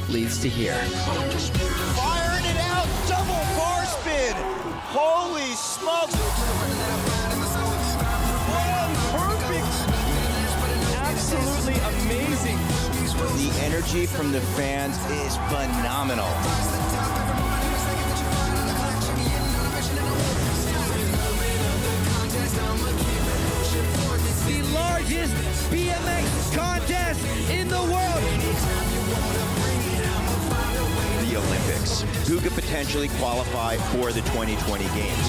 leads to here. Firing it out, double bar spin. Holy smokes. Perfect. Absolutely amazing. The energy from the fans is phenomenal. The largest BMX contest in the world. The Olympics. Who could potentially qualify for the 2020 games?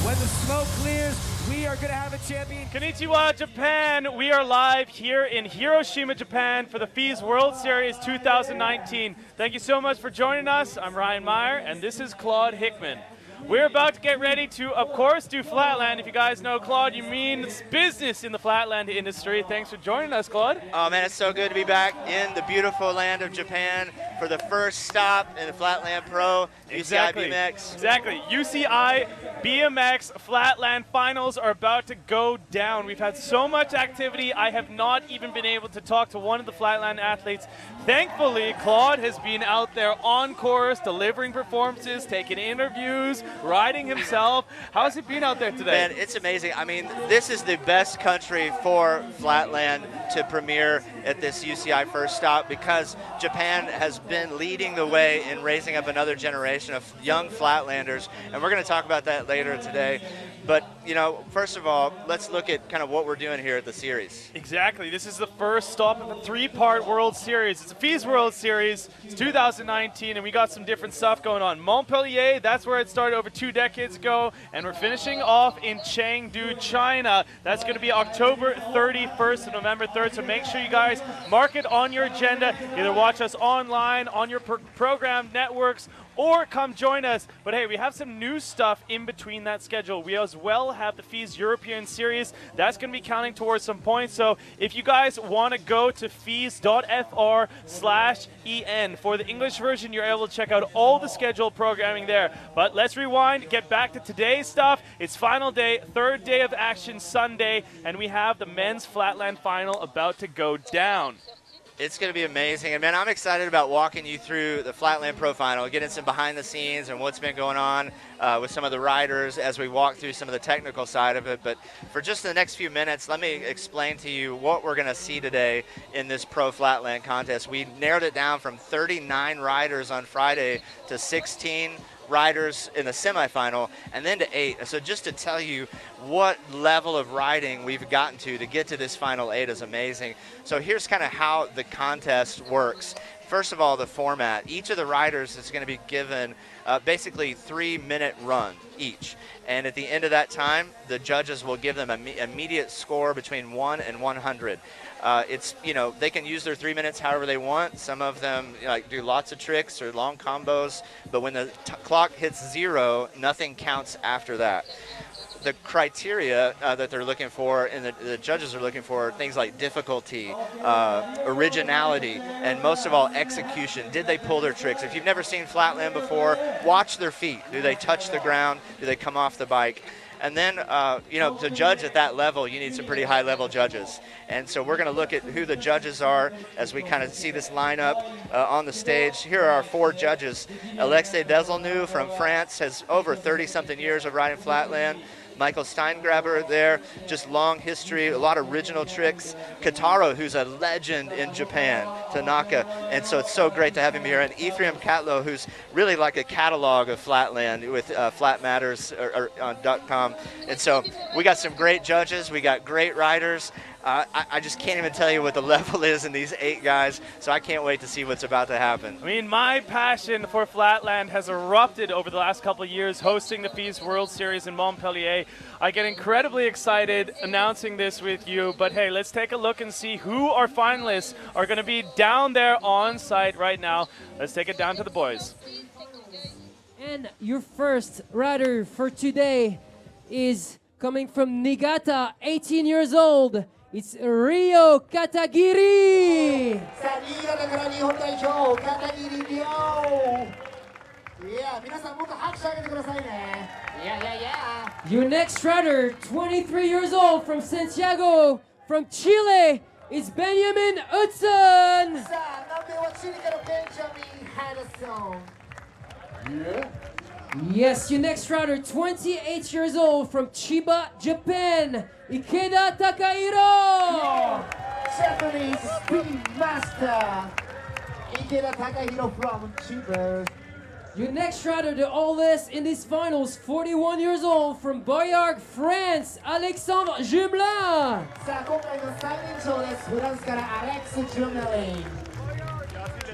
When the smoke clears, we are going to have a champion. Konnichiwa, Japan. We are live here in Hiroshima, Japan for the FIS World Series 2019. Thank you so much for joining us. I'm Ryan Meyer, and this is Claude Hickman. We're about to get ready to, of course, do Flatland. If you guys know Claude, you mean it's business in the Flatland industry. Thanks for joining us, Claude. Oh man, it's so good to be back in the beautiful land of Japan for the first stop in the Flatland Pro, UCI BMX. Exactly. UCI BMX Flatland Finals are about to go down. We've had so much activity, I have not even been able to talk to one of the Flatland athletes. Thankfully, Claude has been out there on course, delivering performances, taking interviews, riding himself. How's it been out there today? Man, it's amazing. I mean, this is the best country for Flatland to premiere at this UCI first stop because Japan has been leading the way in raising up another generation of young Flatlanders, and we're going to talk about that later today. But, you know, first of all, let's look at kind of what we're doing here at the series. Exactly. This is the first stop of a three-part World Series. It's a FIS World Series. It's 2019, and we got some different stuff going on. Montpellier, that's where it started over 2 decades ago, and we're finishing off in Chengdu, China. That's going to be October 31st to November 3rd, so make sure you guys mark it on your agenda. Either watch us online, on your program networks, or come join us. But hey, we have some new stuff in between that schedule. We as well have the FIS European Series. That's going to be counting towards some points. So if you guys want to go to FIS.fr/EN for the English version, you're able to check out all the scheduled programming there. But let's rewind, get back to today's stuff. It's final day, third day of action Sunday, and we have the men's Flatland final about to go down. It's going to be amazing. And, man, I'm excited about walking you through the Flatland Pro Final, getting some behind the scenes and what's been going on with some of the riders as we walk through some of the technical side of it. But for just the next few minutes, let me explain to you what we're going to see today in this Pro Flatland contest. We narrowed it down from 39 riders on Friday to 16 riders in the semifinal, and then to 8. So just to tell you what level of riding we've gotten to get to this final 8 is amazing. So here's kind of how the contest works. First of all, the format. Each of the riders is going to be given basically 3-minute run each. And at the end of that time, the judges will give them an immediate score between 1 and 100. It's, you know, they can use their 3 minutes however they want. Some of them do lots of tricks or long combos, but when the clock hits 0, nothing counts after that. The criteria that they're looking for and the judges are looking for things like difficulty, originality, and most of all, execution. Did they pull their tricks? If you've never seen Flatland before, watch their feet. Do they touch the ground? Do they come off the bike? And then, you know, to judge at that level, you need some pretty high-level judges. And so we're going to look at who the judges are as we kind of see this lineup on the stage. Here are our 4 judges. Alexei Dezelnu from France has over 30-something years of riding Flatland. Michael Steingraber there, just long history, a lot of original tricks. Kataro, who's a legend in Japan, Tanaka, and so it's so great to have him here. And Ephraim Catlow, who's really like a catalog of Flatland with flatmatters.com. And so we got some great judges, we got great riders. I just can't even tell you what the level is in these 8 guys, so I can't wait to see what's about to happen. I mean, my passion for Flatland has erupted over the last couple of years hosting the FIS World Series in Montpellier. I get incredibly excited announcing this with you, but hey, let's take a look and see who our finalists are going to be down there on site right now. Let's take it down to the boys. And your first rider for today is coming from Niigata, 18 years old. It's Ryo Katagiri. Your next rider, 23 years old, from Santiago, from Chile, it's Benjamin Hudson. さあ、南米はチリからベンジャミン・ハドソン。Yes, your next rider, 28 years old from Chiba, Japan, Ikeda Takahiro. Japanese Speed Master Ikeda Takahiro from Chiba. Your next rider, the oldest in these finals, 41 years old from Boyargues, France, Alexandre Jumelin. さあ、今回の最年長です。フランスからアレックス・ジュメリン。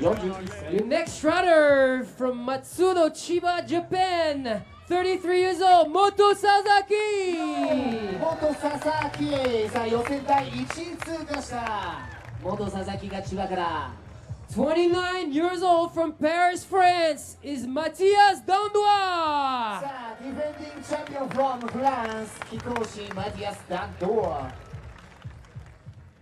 41歳。 Your next rider from Matsudo, Chiba, Japan, 33 years old, Moto Sasaki. 元佐々木。さあ、予選第1位通過した元佐々木が千葉から。 29 years old from Paris, France, is Matthias Dandois. さあ、ディフェンディングチャンピオン from フランス、貴公子マティアス・ダンドア。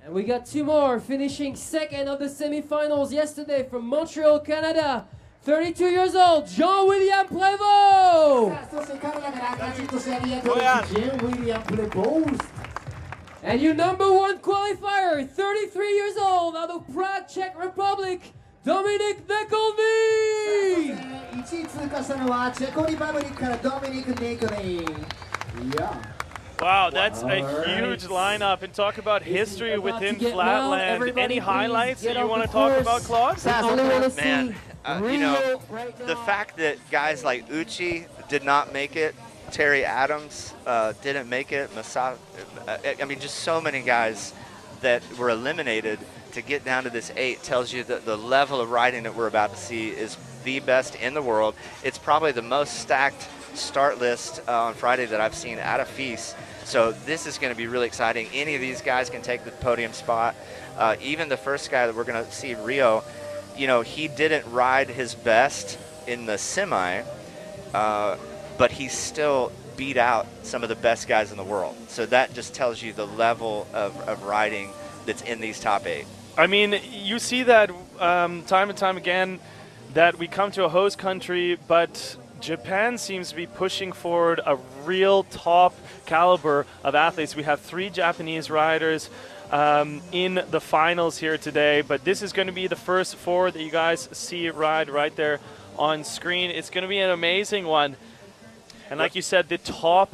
And we got two more finishing second of the semifinals yesterday from Montreal, Canada. 32 years old, William Prevost. さあ、そしてカナダから赤字としてありがとうございます。ジェン・ウィリアム・プレボース。 And your number one qualifier, 33 years old, out of Prague, Czech Republic, Dominik Nekolny. 1位通過したのはチェコリパブリックからドミニク・ネコリー。Wow, that's a huge lineup. And talk about history within Flatland. Any highlights that you want to talk about, Claude? Man, you know, the fact that guys like Uchi did not make it, Terry Adams didn't make it, I mean, just so many guys that were eliminated to get down to this 8 tells you that the level of riding that we're about to see is the best in the world. It's probably the most stacked start list on Friday that I've seen out of FIS. So this is going to be really exciting. Any of these guys can take the podium spot. Even the first guy that we're going to see, Ryo, you know, he didn't ride his best in the semi, but he still beat out some of the best guys in the world. So that just tells you the level of riding that's in these top 8. I mean, you see that time and time again, that we come to a host country, but Japan seems to be pushing forward a real top caliber of athletes. We have 3 Japanese riders in the finals here today, but this is going to be the first 4 that you guys see ride right there on screen. It's going to be an amazing one. And like you said, the top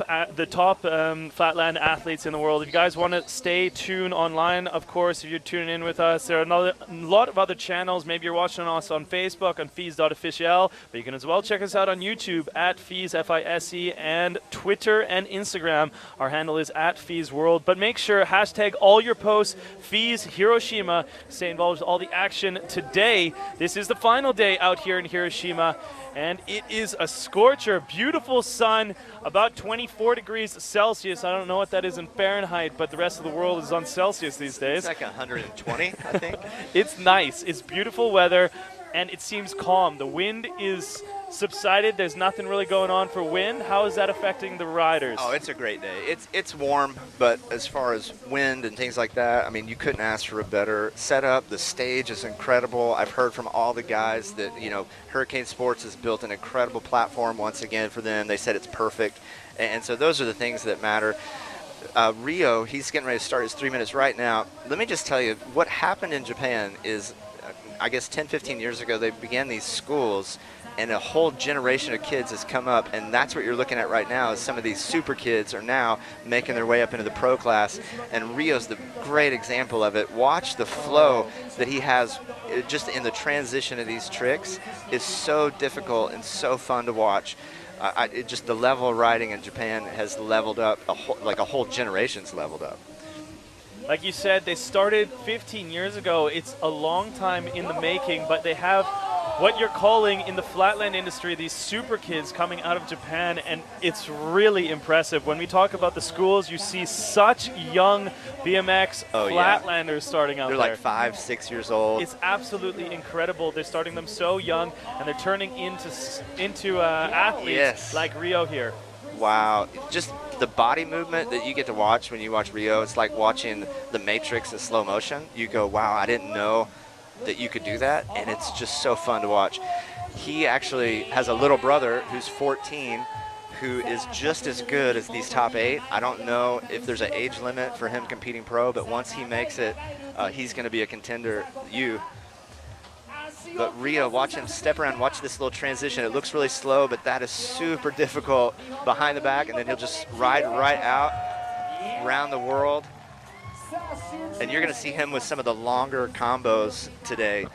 Flatland athletes in the world. If you guys want to stay tuned online, of course, if you're tuning in with us, there are a lot of other channels. Maybe you're watching us on Facebook, on FIS.official, but you can as well check us out on YouTube at FIS, F-I-S-E, and Twitter and Instagram. Our handle is at FIS World. But make sure, hashtag all your posts, FIS Hiroshima. Stay involved with all the action today. This is the final day out here in Hiroshima. And it is a scorcher, beautiful sun, about 24 degrees Celsius. I don't know what that is in Fahrenheit, but the rest of the world is on Celsius these days. It's like 120, I think. It's nice. It's beautiful weather, and it seems calm. The wind is subsided. There's nothing really going on for wind. How is that affecting the riders? Oh, it's a great day. It's warm, but as far as wind and things like that, I mean, you couldn't ask for a better setup. The stage is incredible. I've heard from all the guys that, you know, Hurricane Sports has built an incredible platform once again for them. They said it's perfect. And so those are the things that matter. Ryo, he's getting ready to start his 3 minutes right now. Let me just tell you, what happened in Japan is, I guess 10, 15 years ago, they began these schools, and a whole generation of kids has come up, and that's what you're looking at right now is some of these super kids are now making their way up into the pro class, and Ryo's the great example of it. Watch the flow that he has just in the transition of these tricks is so difficult and so fun to watch. Just the level of riding in Japan has leveled up, like a whole generation's leveled up. Like you said, they started 15 years ago. It's a long time in the making, but they have what you're calling in the flatland industry these super kids coming out of Japan, and it's really impressive. When we talk about the schools, you see such young BMX flatlanders starting out there. They're like 5, 6 years old. It's absolutely incredible. They're starting them so young, and they're turning into athletes like Ryo here. Wow, just the body movement that you get to watch when you watch Ryo, it's like watching The Matrix in slow motion. You go, wow, I didn't know that you could do that, and it's just so fun to watch. He actually has a little brother who's 14 who is just as good as these top 8. I don't know if there's an age limit for him competing pro, but once he makes it, he's going to be a contender. But Ryo, watch him step around, watch this little transition. It looks really slow, but that is super difficult behind the back, and then he'll just ride right out around the world. And you're going to see him with some of the longer combos today.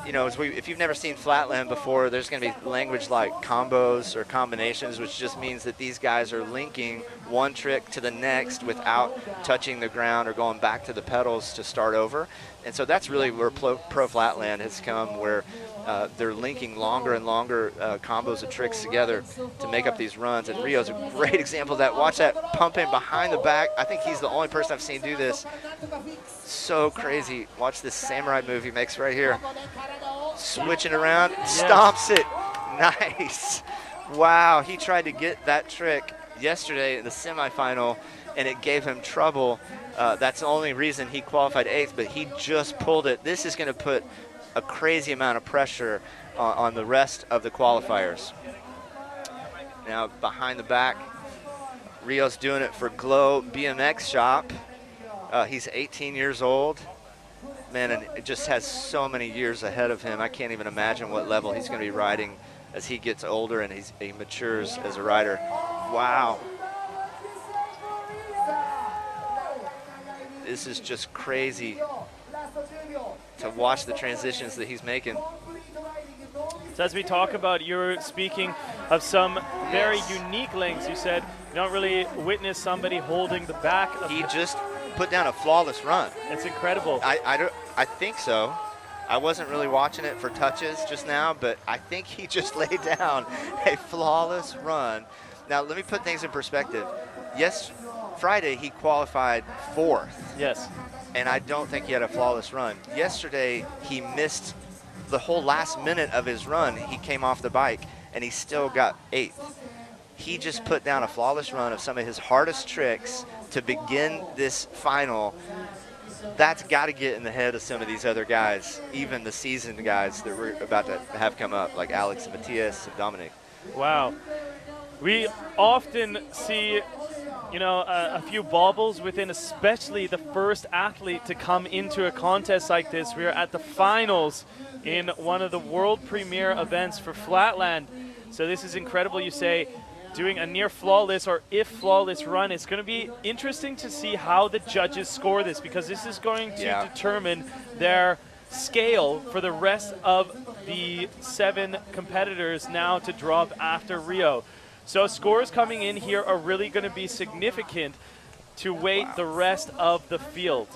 You know, if you've never seen Flatland before, there's going to be language like combos or combinations, which just means that these guys are linking one trick to the next without touching the ground or going back to the pedals to start over. And so that's really where Pro Flatland has come, where they're linking longer and longer combos of tricks together to make up these runs. And Ryo's a great example of that. Watch that pumping behind the back. I think he's the only person I've seen do this. So crazy. Watch this samurai move he makes right here. Switching around, stomps it. Nice. Wow, he tried to get that trick yesterday in the semifinal, and it gave him trouble. That's the only reason he qualified 8th, but he just pulled it. This is going to put a crazy amount of pressure on the rest of the qualifiers. Now, behind the back, Ryo's doing it for Glow BMX Shop. He's 18 years old. Man, and it just has so many years ahead of him. I can't even imagine what level he's going to be riding as he gets older and he matures as a rider. Wow. This is just crazy to watch the transitions that he's making. So as we talk about, you're speaking of some very unique links. You said you don't really witness somebody holding the back of He just put down a flawless run. It's incredible. I think so. I wasn't really watching it for touches just now, but I think he just laid down a flawless run. Now, let me put things in perspective. Yes, Friday he qualified 4th. Yes. And I don't think he had a flawless run. Yesterday, he missed the whole last minute of his run. He came off the bike, and he still got 8th. He just put down a flawless run of some of his hardest tricks to begin this final. That's got to get in the head of some of these other guys, even the seasoned guys that we're about to have come up, like Alex and Matthias and Dominik. Wow. We often see, you know, a few baubles within especially the first athlete to come into a contest like this. We are at the finals in one of the world premiere events for Flatland. So this is incredible. You say doing a near flawless or if flawless run. It's going to be interesting to see how the judges score this, because this is going to determine their scale for the rest of the 7 competitors now to drop after Ryo. So scores coming in here are really going to be significant to weight the rest of the field.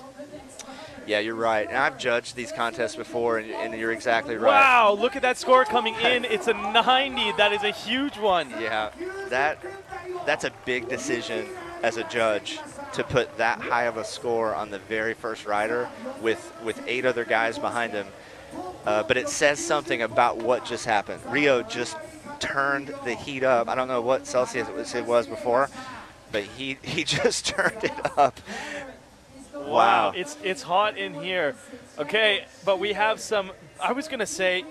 Yeah, you're right. And I've judged these contests before, and you're exactly right. Wow, look at that score coming in. It's a 90. That is a huge one. Yeah, that's a big decision as a judge to put that high of a score on the very first rider with 8 other guys behind him. But it says something about what just happened. Ryo just turned the heat up. I don't know what Celsius it was before, but he just turned it up. Wow, it's hot in here. Okay, but we have some, I was going to say,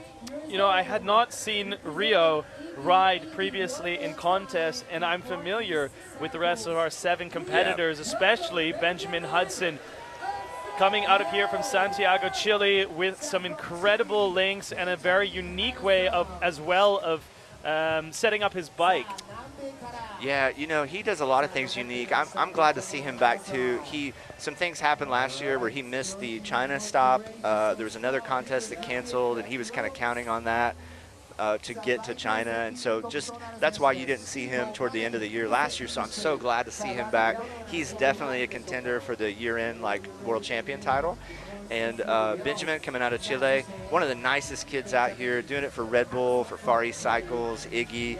you know, I had not seen Ryo ride previously in contests, and I'm familiar with the rest of our 7 competitors, especially Benjamin Hudson, coming out of here from Santiago, Chile, with some incredible links and a very unique way of, as well, of setting up his bike. Yeah, you know, he does a lot of things unique. I'm glad to see him back too. Some things happened last year where he missed the China stop. There was another contest that canceled, and he was kind of counting on that to get to China. And so just that's why you didn't see him toward the end of the year last year. So I'm so glad to see him back. He's definitely a contender for the year-end world champion title. And Benjamin, coming out of Chile, one of the nicest kids out here, doing it for Red Bull, for Far East Cycles, Iggy.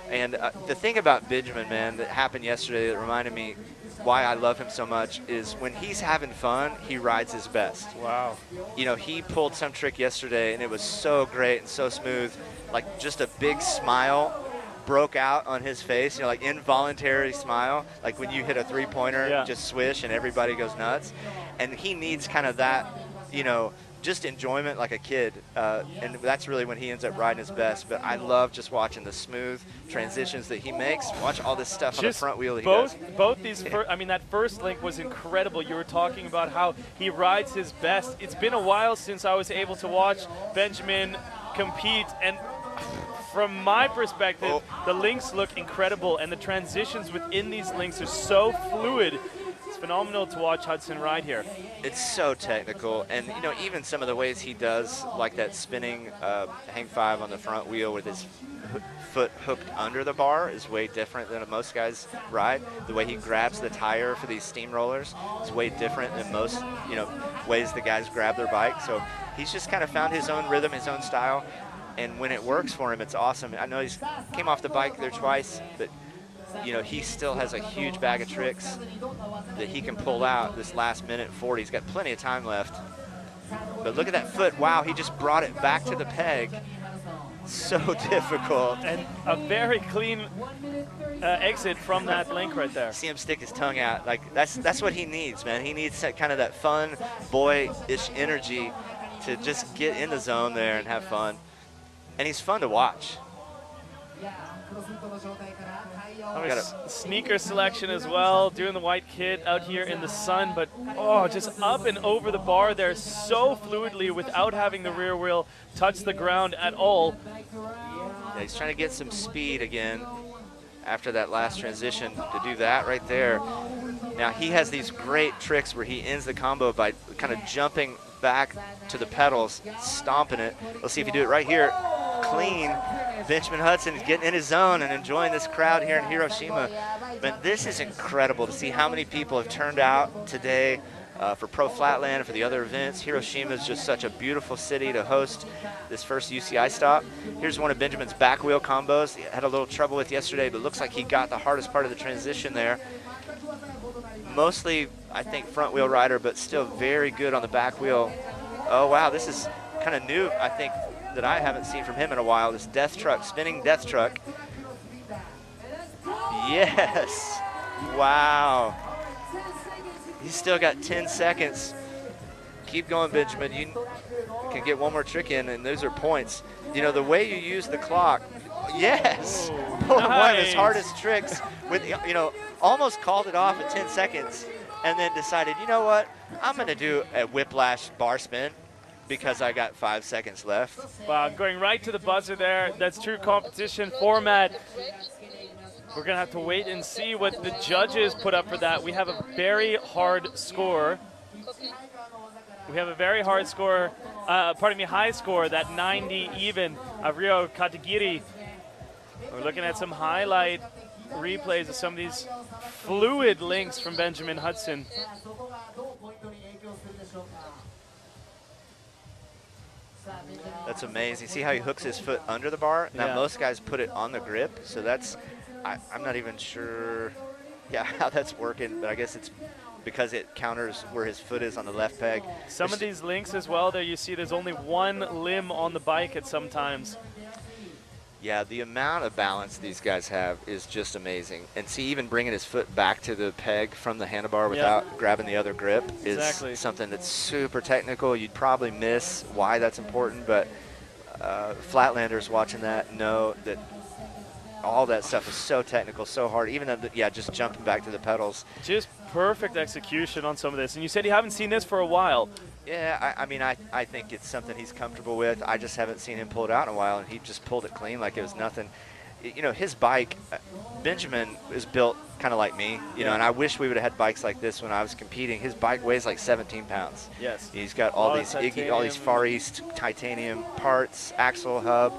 And the thing about Benjamin, man, that happened yesterday that reminded me why I love him so much is when he's having fun, he rides his best. Wow. You know, he pulled some trick yesterday, and it was so great and so smooth. Like, just a big smile broke out on his face, you know, like involuntary smile. Like when you hit a three-pointer, just swish, and everybody goes nuts. And he needs kind of that, you know, just enjoyment like a kid, and that's really when he ends up riding his best. But I love just watching the smooth transitions that he makes. Watch all this stuff on the front wheel that he does. Both these, I mean, that first link was incredible. You were talking about how he rides his best. It's been a while since I was able to watch Benjamin compete, and from my perspective, the links look incredible, and the transitions within these links are so fluid. It's phenomenal to watch Hudson ride here. It's so technical, and you know, even some of the ways he does, like that spinning hang five on the front wheel with his foot hooked under the bar, is way different than most guys ride. The way he grabs the tire for these steamrollers is way different than most, you know, ways the guys grab their bike. So he's just kind of found his own rhythm, his own style, and when it works for him, it's awesome. I know he's came off the bike there twice, but you know, he still has a huge bag of tricks that he can pull out this last minute 40. He's got plenty of time left. But look at that foot. Wow, he just brought it back to the peg. So difficult. And a very clean exit from that link right there. See him stick his tongue out. Like that's what he needs, man. He needs that kind of that fun, boyish energy to just get in the zone there and have fun. And he's fun to watch. Sneaker selection as well, doing the white kit out here in the sun, but oh, just up and over the bar there so fluidly without having the rear wheel touch the ground at all. Yeah, he's trying to get some speed again after that last transition to do that right there. Now he has these great tricks where he ends the combo by kind of jumping back to the pedals, stomping it. Let's see if he do it right here. Clean. Benjamin Hudson is getting in his zone and enjoying this crowd here in Hiroshima. But this is incredible to see how many people have turned out today for Pro Flatland and for the other events. Hiroshima is just such a beautiful city to host this first UCI stop. Here's one of Benjamin's back wheel combos. He had a little trouble with yesterday, but looks like he got the hardest part of the transition there. Mostly, I think, front wheel rider, but still very good on the back wheel. Oh, wow, this is kind of new, I think, that I haven't seen from him in a while. This death truck, spinning death truck. Yes, wow. He's still got 10 seconds. Keep going, Benjamin. You can get one more trick in, and those are points. You know, the way you use the clock, yes. One of his hardest tricks with, you know, almost called it off at 10 seconds and then decided, you know what, I'm going to do a whiplash bar spin because I got 5 seconds left. Wow, going right to the buzzer there. That's true competition format. We're going to have to wait and see what the judges put up for that. We have a very hard score. We have a very hard score, high score, that 90 even of Ryo Katagiri. We're looking at some highlight replays of some of these fluid links from Benjamin Hudson. That's amazing. See how he hooks his foot under the bar? Now, most guys put it on the grip, so that's, I'm not even sure, how that's working, but I guess it's because it counters where his foot is on the left peg. Some of these links as well, there you see there's only one limb on the bike at some times. Yeah, the amount of balance these guys have is just amazing. And see, even bringing his foot back to the peg from the handlebar without grabbing the other grip is something that's super technical. You'd probably miss why that's important, but Flatlanders watching that know that all that stuff is so technical, so hard, even though, just jumping back to the pedals. Just perfect execution on some of this. And you said you haven't seen this for a while. Yeah, I mean, I think it's something he's comfortable with. I just haven't seen him pull it out in a while, and he just pulled it clean like it was nothing. You know, his bike, Benjamin is built kind of like me, you know, and I wish we would have had bikes like this when I was competing. His bike weighs like 17 pounds. Yes. He's got all these Far East titanium parts, axle hub.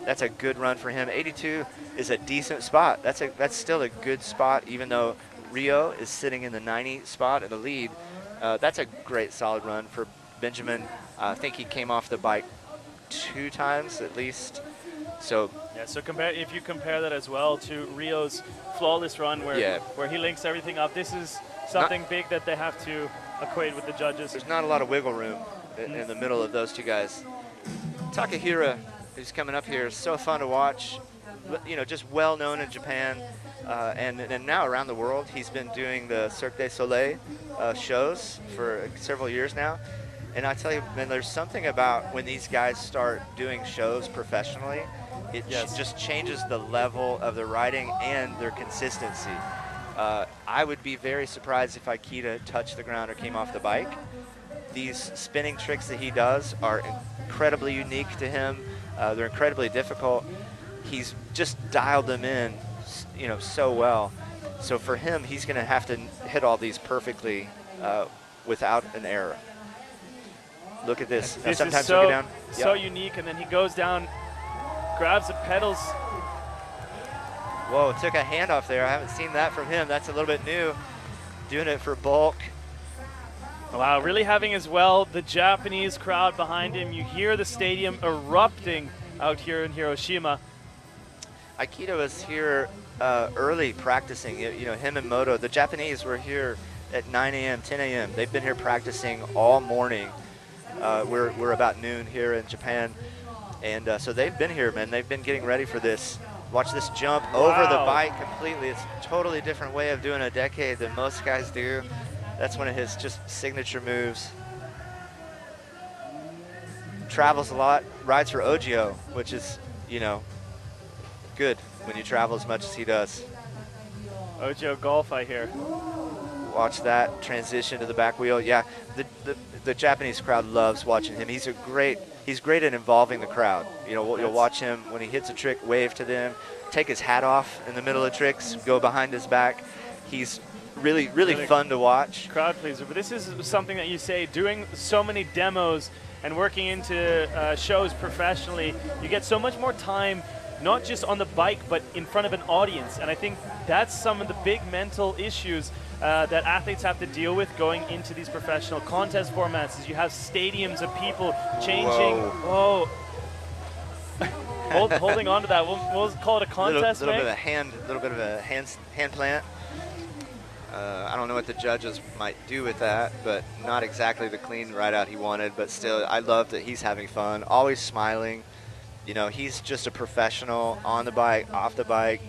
That's a good run for him. 82 is a decent spot. That's still a good spot, even though Ryo is sitting in the 90 spot in the lead. That's a great solid run for Benjamin. I think he came off the bike 2 times at least. So so if you compare that as well to Ryo's flawless run where he links everything up, this is something big that they have to equate with the judges. There's not a lot of wiggle room in the middle of those two guys. Takahiro, who's coming up here, is so fun to watch. You know, just well known in Japan. And now around the world. He's been doing the Cirque du Soleil shows for several years now. And I tell you, man, there's something about when these guys start doing shows professionally, it just changes the level of their riding and their consistency. I would be very surprised if Ikeda touched the ground or came off the bike. These spinning tricks that he does are incredibly unique to him. They're incredibly difficult. He's just dialed them in, you know, so well. So for him, he's going to have to hit all these perfectly without an error. Look at this. This sometimes is so, he'll go down. so unique, and then he goes down, grabs the pedals. Whoa, took a handoff there. I haven't seen that from him. That's a little bit new. Doing it for bulk. Wow, really having as well the Japanese crowd behind him. You hear the stadium erupting out here in Hiroshima. Ikeda was here early practicing. You know, him and Moto. The Japanese were here at 9 a.m., 10 a.m. They've been here practicing all morning. We're about noon here in Japan. And so they've been here, man. They've been getting ready for this. Watch this jump over the bike completely. It's a totally different way of doing a decade than most guys do. That's one of his just signature moves. Travels a lot, rides for Ogio, which is, you know, good when you travel as much as he does. Ogio Golf, I hear. Watch that transition to the back wheel. Yeah, the Japanese crowd loves watching him. He's great at involving the crowd. You know, you'll watch him when he hits a trick, wave to them, take his hat off in the middle of tricks, go behind his back. He's really fun to watch. Crowd pleaser, but this is something that you say, doing so many demos and working into shows professionally, you get so much more time, not just on the bike, but in front of an audience. And I think that's some of the big mental issues that athletes have to deal with going into these professional contest formats, is you have stadiums of people changing. Whoa. Holding on to that. We'll call it a contest, little bit of a hand plant. I don't know what the judges might do with that, but not exactly the clean ride out he wanted. But still, I love that he's having fun, always smiling. You know, he's just a professional on the bike, off the bike.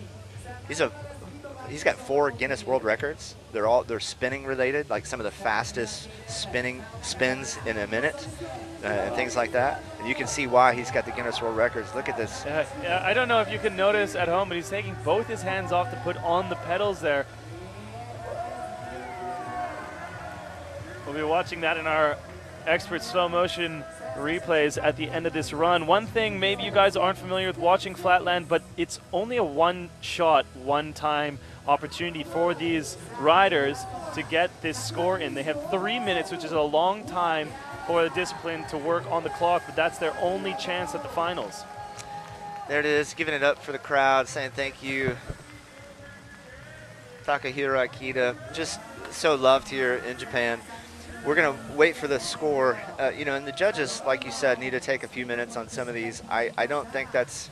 He's got 4 Guinness World Records. They're spinning related, like some of the fastest spins in a minute, and things like that. And you can see why he's got the Guinness World Records. Look at this. Yeah, I don't know if you can notice at home, but he's taking both his hands off to put on the pedals there. We'll be watching that in our expert slow motion replays at the end of this run. One thing, maybe you guys aren't familiar with watching Flatland, but it's only a one-shot, one-time opportunity for these riders to get this score in. They have 3 minutes, which is a long time for the discipline to work on the clock, but that's their only chance at the finals. There it is, giving it up for the crowd, saying thank you. Takahiro Ikeda, just so loved here in Japan. We're going to wait for the score, you know, and the judges, like you said, need to take a few minutes on some of these. I don't think that's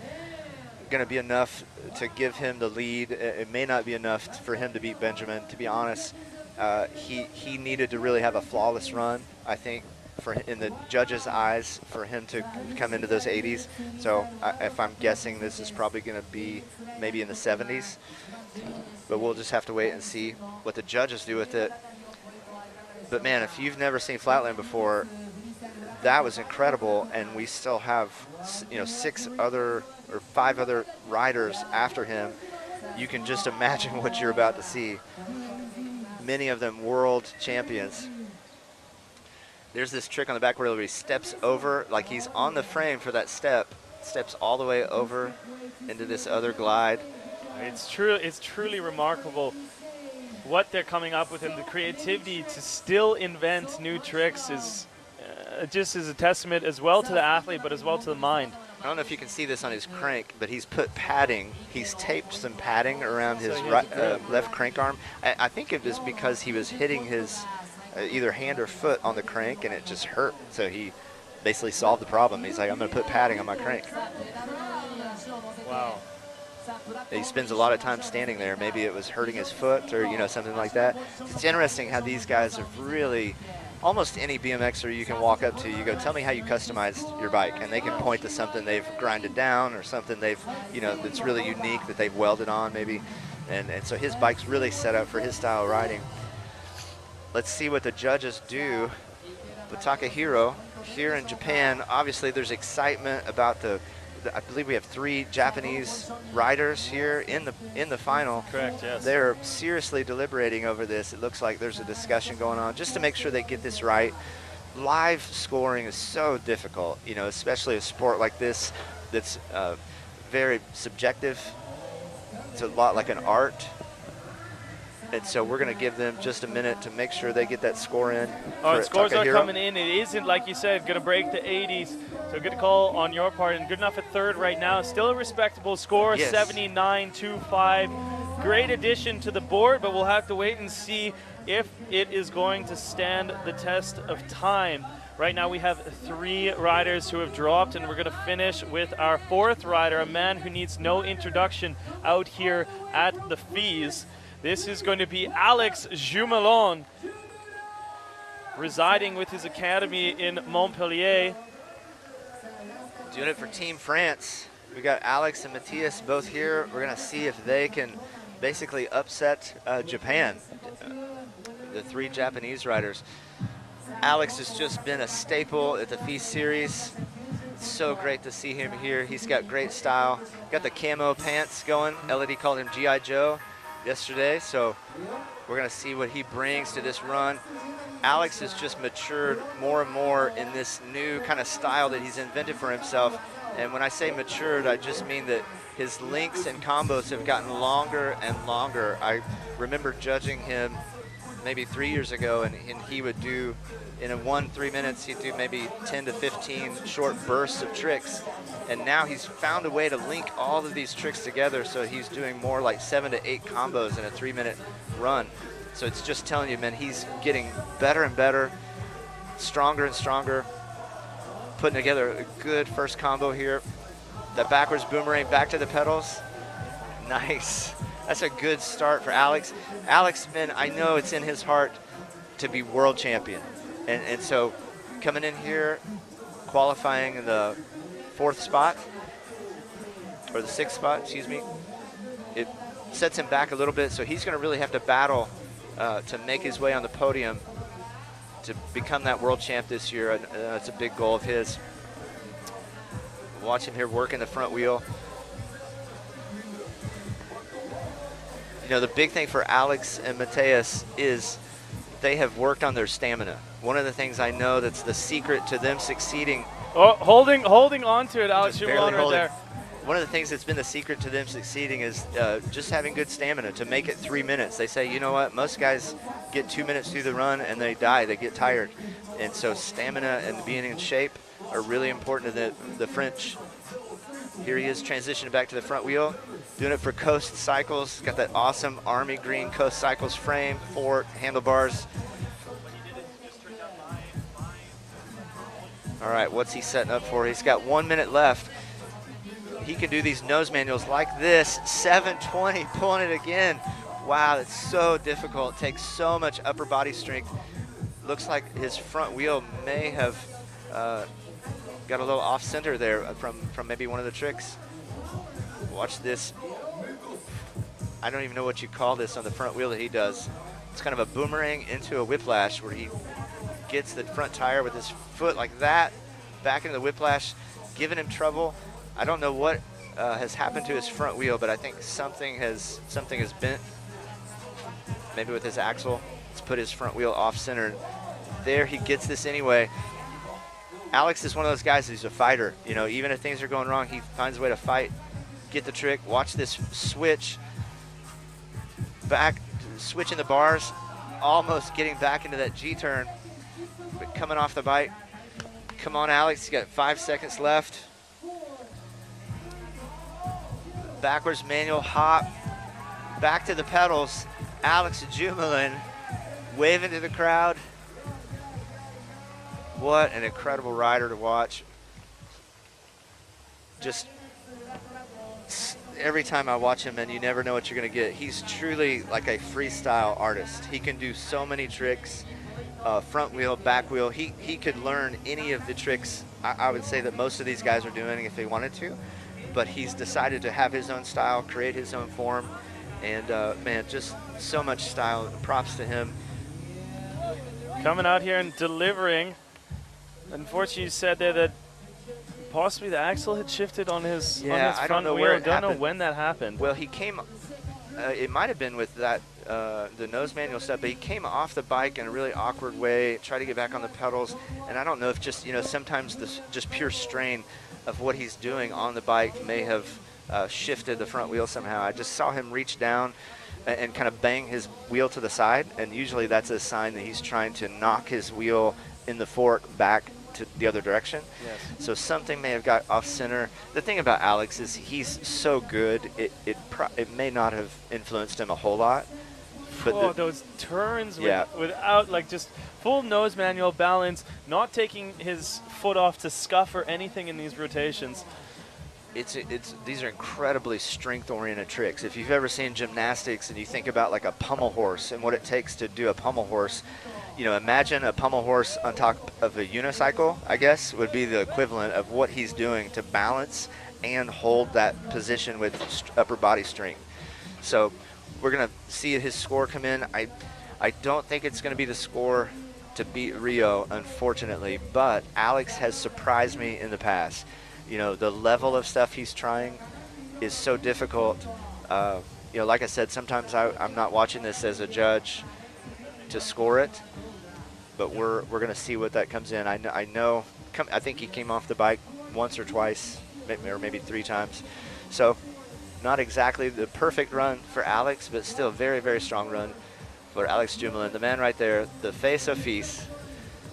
going to be enough to give him the lead. It may not be enough for him to beat Benjamin, to be honest. He needed to really have a flawless run, I think, in the judges' eyes, for him to come into those 80s. So if I'm guessing, this is probably going to be maybe in the 70s. But we'll just have to wait and see what the judges do with it. But man, if you've never seen Flatland before, that was incredible, and we still have, you know, 5 other riders after him. You can just imagine what you're about to see. Many of them world champions. There's this trick on the back wheel where he steps over, like he's on the frame for that step, steps all the way over into this other glide. It's truly remarkable what they're coming up with, and the creativity to still invent new tricks is just is a testament as well to the athlete, but as well to the mind. I don't know if you can see this on his crank, but he's put padding. He's taped some padding around his left crank arm. I think it was because he was hitting his either hand or foot on the crank, and it just hurt. So he basically solved the problem. He's like, I'm going to put padding on my crank. Wow. He spends a lot of time standing there. Maybe it was hurting his foot or, you know, something like that. It's interesting how these guys have really, almost any BMXer you can walk up to, you go, tell me how you customized your bike. And they can point to something they've grinded down or something they've, you know, that's really unique that they've welded on maybe. And so his bike's really set up for his style of riding. Let's see what the judges do. But Takahiro, here in Japan, obviously there's excitement about I believe we have 3 Japanese riders here in the final. Correct, yes. They're seriously deliberating over this. It looks like there's a discussion going on just to make sure they get this right. Live scoring is so difficult, you know, especially a sport like this that's very subjective. It's a lot like an art. And so we're going to give them just a minute to make sure they get that score in. Oh, scores Takahiro. are coming in. It isn't, like you said, going to break the 80s. So good call on your part, and good enough at third right now. Still a respectable score, Yes. 79.25. Great addition to the board, but we'll have to wait and see if it is going to stand the test of time. Right now we have 3 riders who have dropped, and we're going to finish with our 4th rider, a man who needs no introduction out here at the FIS. This is going to be Alex Jumelin, residing with his academy in Montpellier. Doing it for Team France. We got Alex and Matthias both here. We're going to see if they can basically upset Japan, the 3 Japanese riders. Alex has just been a staple at the FIS series. It's so great to see him here. He's got great style. Got the camo pants going. Elodie called him G.I. Joe yesterday, so we're going to see what he brings to this run. Alex has just matured more and more in this new kind of style that he's invented for himself. And when I say matured, I just mean that his links and combos have gotten longer and longer. I remember judging him maybe 3 years ago, and he would do, in a 3 minutes, he'd do maybe 10 to 15 short bursts of tricks. And now he's found a way to link all of these tricks together, so he's doing more like 7 to 8 combos in a 3-minute run. So it's just telling you, man, he's getting better and better, stronger and stronger, putting together a good first combo here. That backwards boomerang back to the pedals. Nice. That's a good start for Alex. Alex, man, I know it's in his heart to be world champion. And so coming in here, qualifying in the 4th spot, or the 6th spot, excuse me, it sets him back a little bit, so he's going to really have to battle to make his way on the podium to become that world champ this year. And it's a big goal of his. Watch him here working the front wheel. You know, the big thing for Alex and Matthias is they have worked on their stamina. One of the things I know that's the secret to them succeeding. Oh, holding on to it, Alex Just barely Jumelin right there. One of the things that's been the secret to them succeeding is just having good stamina to make it 3 minutes. They say, you know what, most guys get 2 minutes through the run and they die, they get tired. And so stamina and being in shape are really important to the French. Here he is transitioning back to the front wheel, doing it for Coast Cycles. Got that awesome army green Coast Cycles frame, 4 handlebars. All right, what's he setting up for? He's got 1 minute left. He can do these nose manuals like this, 720, pulling it again. Wow, that's so difficult. Takes so much upper body strength. Looks like his front wheel may have got a little off center there from maybe one of the tricks. Watch this. I don't even know what you call this on the front wheel that he does. It's kind of a boomerang into a whiplash where he gets the front tire with his foot like that, back into the whiplash, giving him trouble. I don't know what has happened to his front wheel, but I think something has bent. Maybe with his axle. It's put his front wheel off center. There he gets this anyway. Alex is one of those guys who's a fighter. You know, even if things are going wrong, he finds a way to fight, get the trick. Watch this switch. Back, switching the bars, almost getting back into that G-turn, but coming off the bike. Come on, Alex, you got 5 seconds left. Backwards manual hop, back to the pedals. Alex Jumelin waving to the crowd. What an incredible rider to watch. Just every time I watch him, and you never know what you're going to get. He's truly like a freestyle artist. He can do so many tricks, front wheel, back wheel. He could learn any of the tricks I would say that most of these guys are doing if they wanted to, but he's decided to have his own style, create his own form, and man, just so much style. Props to him. Coming out here and delivering Unfortunately, you said there that possibly the axle had shifted on his, Yeah, on his I front don't know wheel. where it Don't know happened. when that happened. Well, he came, it might have been with that, the nose manual stuff, but he came off the bike in a really awkward way, tried to get back on the pedals, and I don't know if just, you know, sometimes this just pure strain of what he's doing on the bike may have shifted the front wheel somehow. I just saw him reach down and kind of bang his wheel to the side, and usually that's a sign that he's trying to knock his wheel in the fork back to the other direction. Yes. So something may have got off center. The thing about Alex is he's so good, it may not have influenced him a whole lot. But Those turns Yeah. without like just full nose manual balance, not taking his foot off to scuff or anything in these rotations. these are incredibly strength-oriented tricks. If you've ever seen gymnastics and you think about like a pommel horse and what it takes to do a pommel horse, you know, imagine a pommel horse on top of a unicycle, I guess, would be the equivalent of what he's doing to balance and hold that position with upper body strength. So we're going to see his score come in. I don't think it's going to be the score to beat Ryo, unfortunately, but Alex has surprised me in the past. You know, the level of stuff he's trying is so difficult. You know, like I said, sometimes I'm not watching this as a judge to score it, but we're going to see what that comes in. I know, I think he came off the bike once or twice, or maybe 3 times. So not exactly the perfect run for Alex, but still very, very strong run for Alex Jumelin, the man right there, the face of FIS,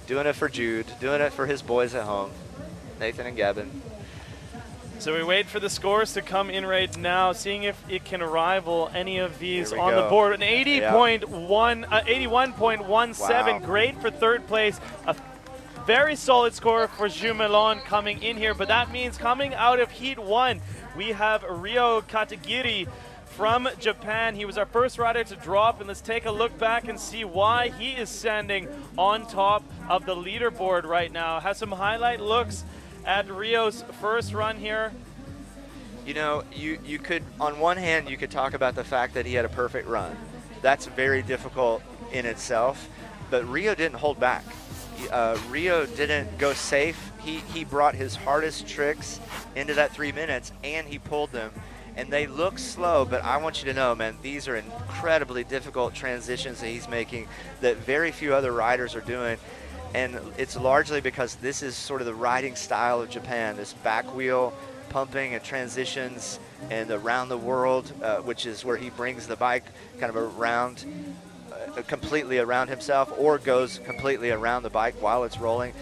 doing it for Jude, doing it for his boys at home, Nathan and Gavin. So we wait for the scores to come in right now, seeing if it can rival any of these Here we on go. the board. An 81.17, Wow. great for third place. A very solid score for Jumelin coming in here, but that means coming out of Heat 1, we have Ryo Katagiri from Japan. He was our first rider to drop, and let's take a look back and see why he is standing on top of the leaderboard right now. Has some highlight looks at Ryo's first run here. You know, you could, on one hand, you could talk about the fact that he had a perfect run. That's very difficult in itself, but Ryo didn't hold back. Ryo didn't go safe. He brought his hardest tricks into that 3 minutes, and he pulled them. And they look slow, but I want you to know, man, these are incredibly difficult transitions that he's making that very few other riders are doing. And it's largely because this is sort of the riding style of Japan, this back wheel pumping and transitions and around the world, which is where he brings the bike kind of around, completely around himself, or goes completely around the bike while it's rolling.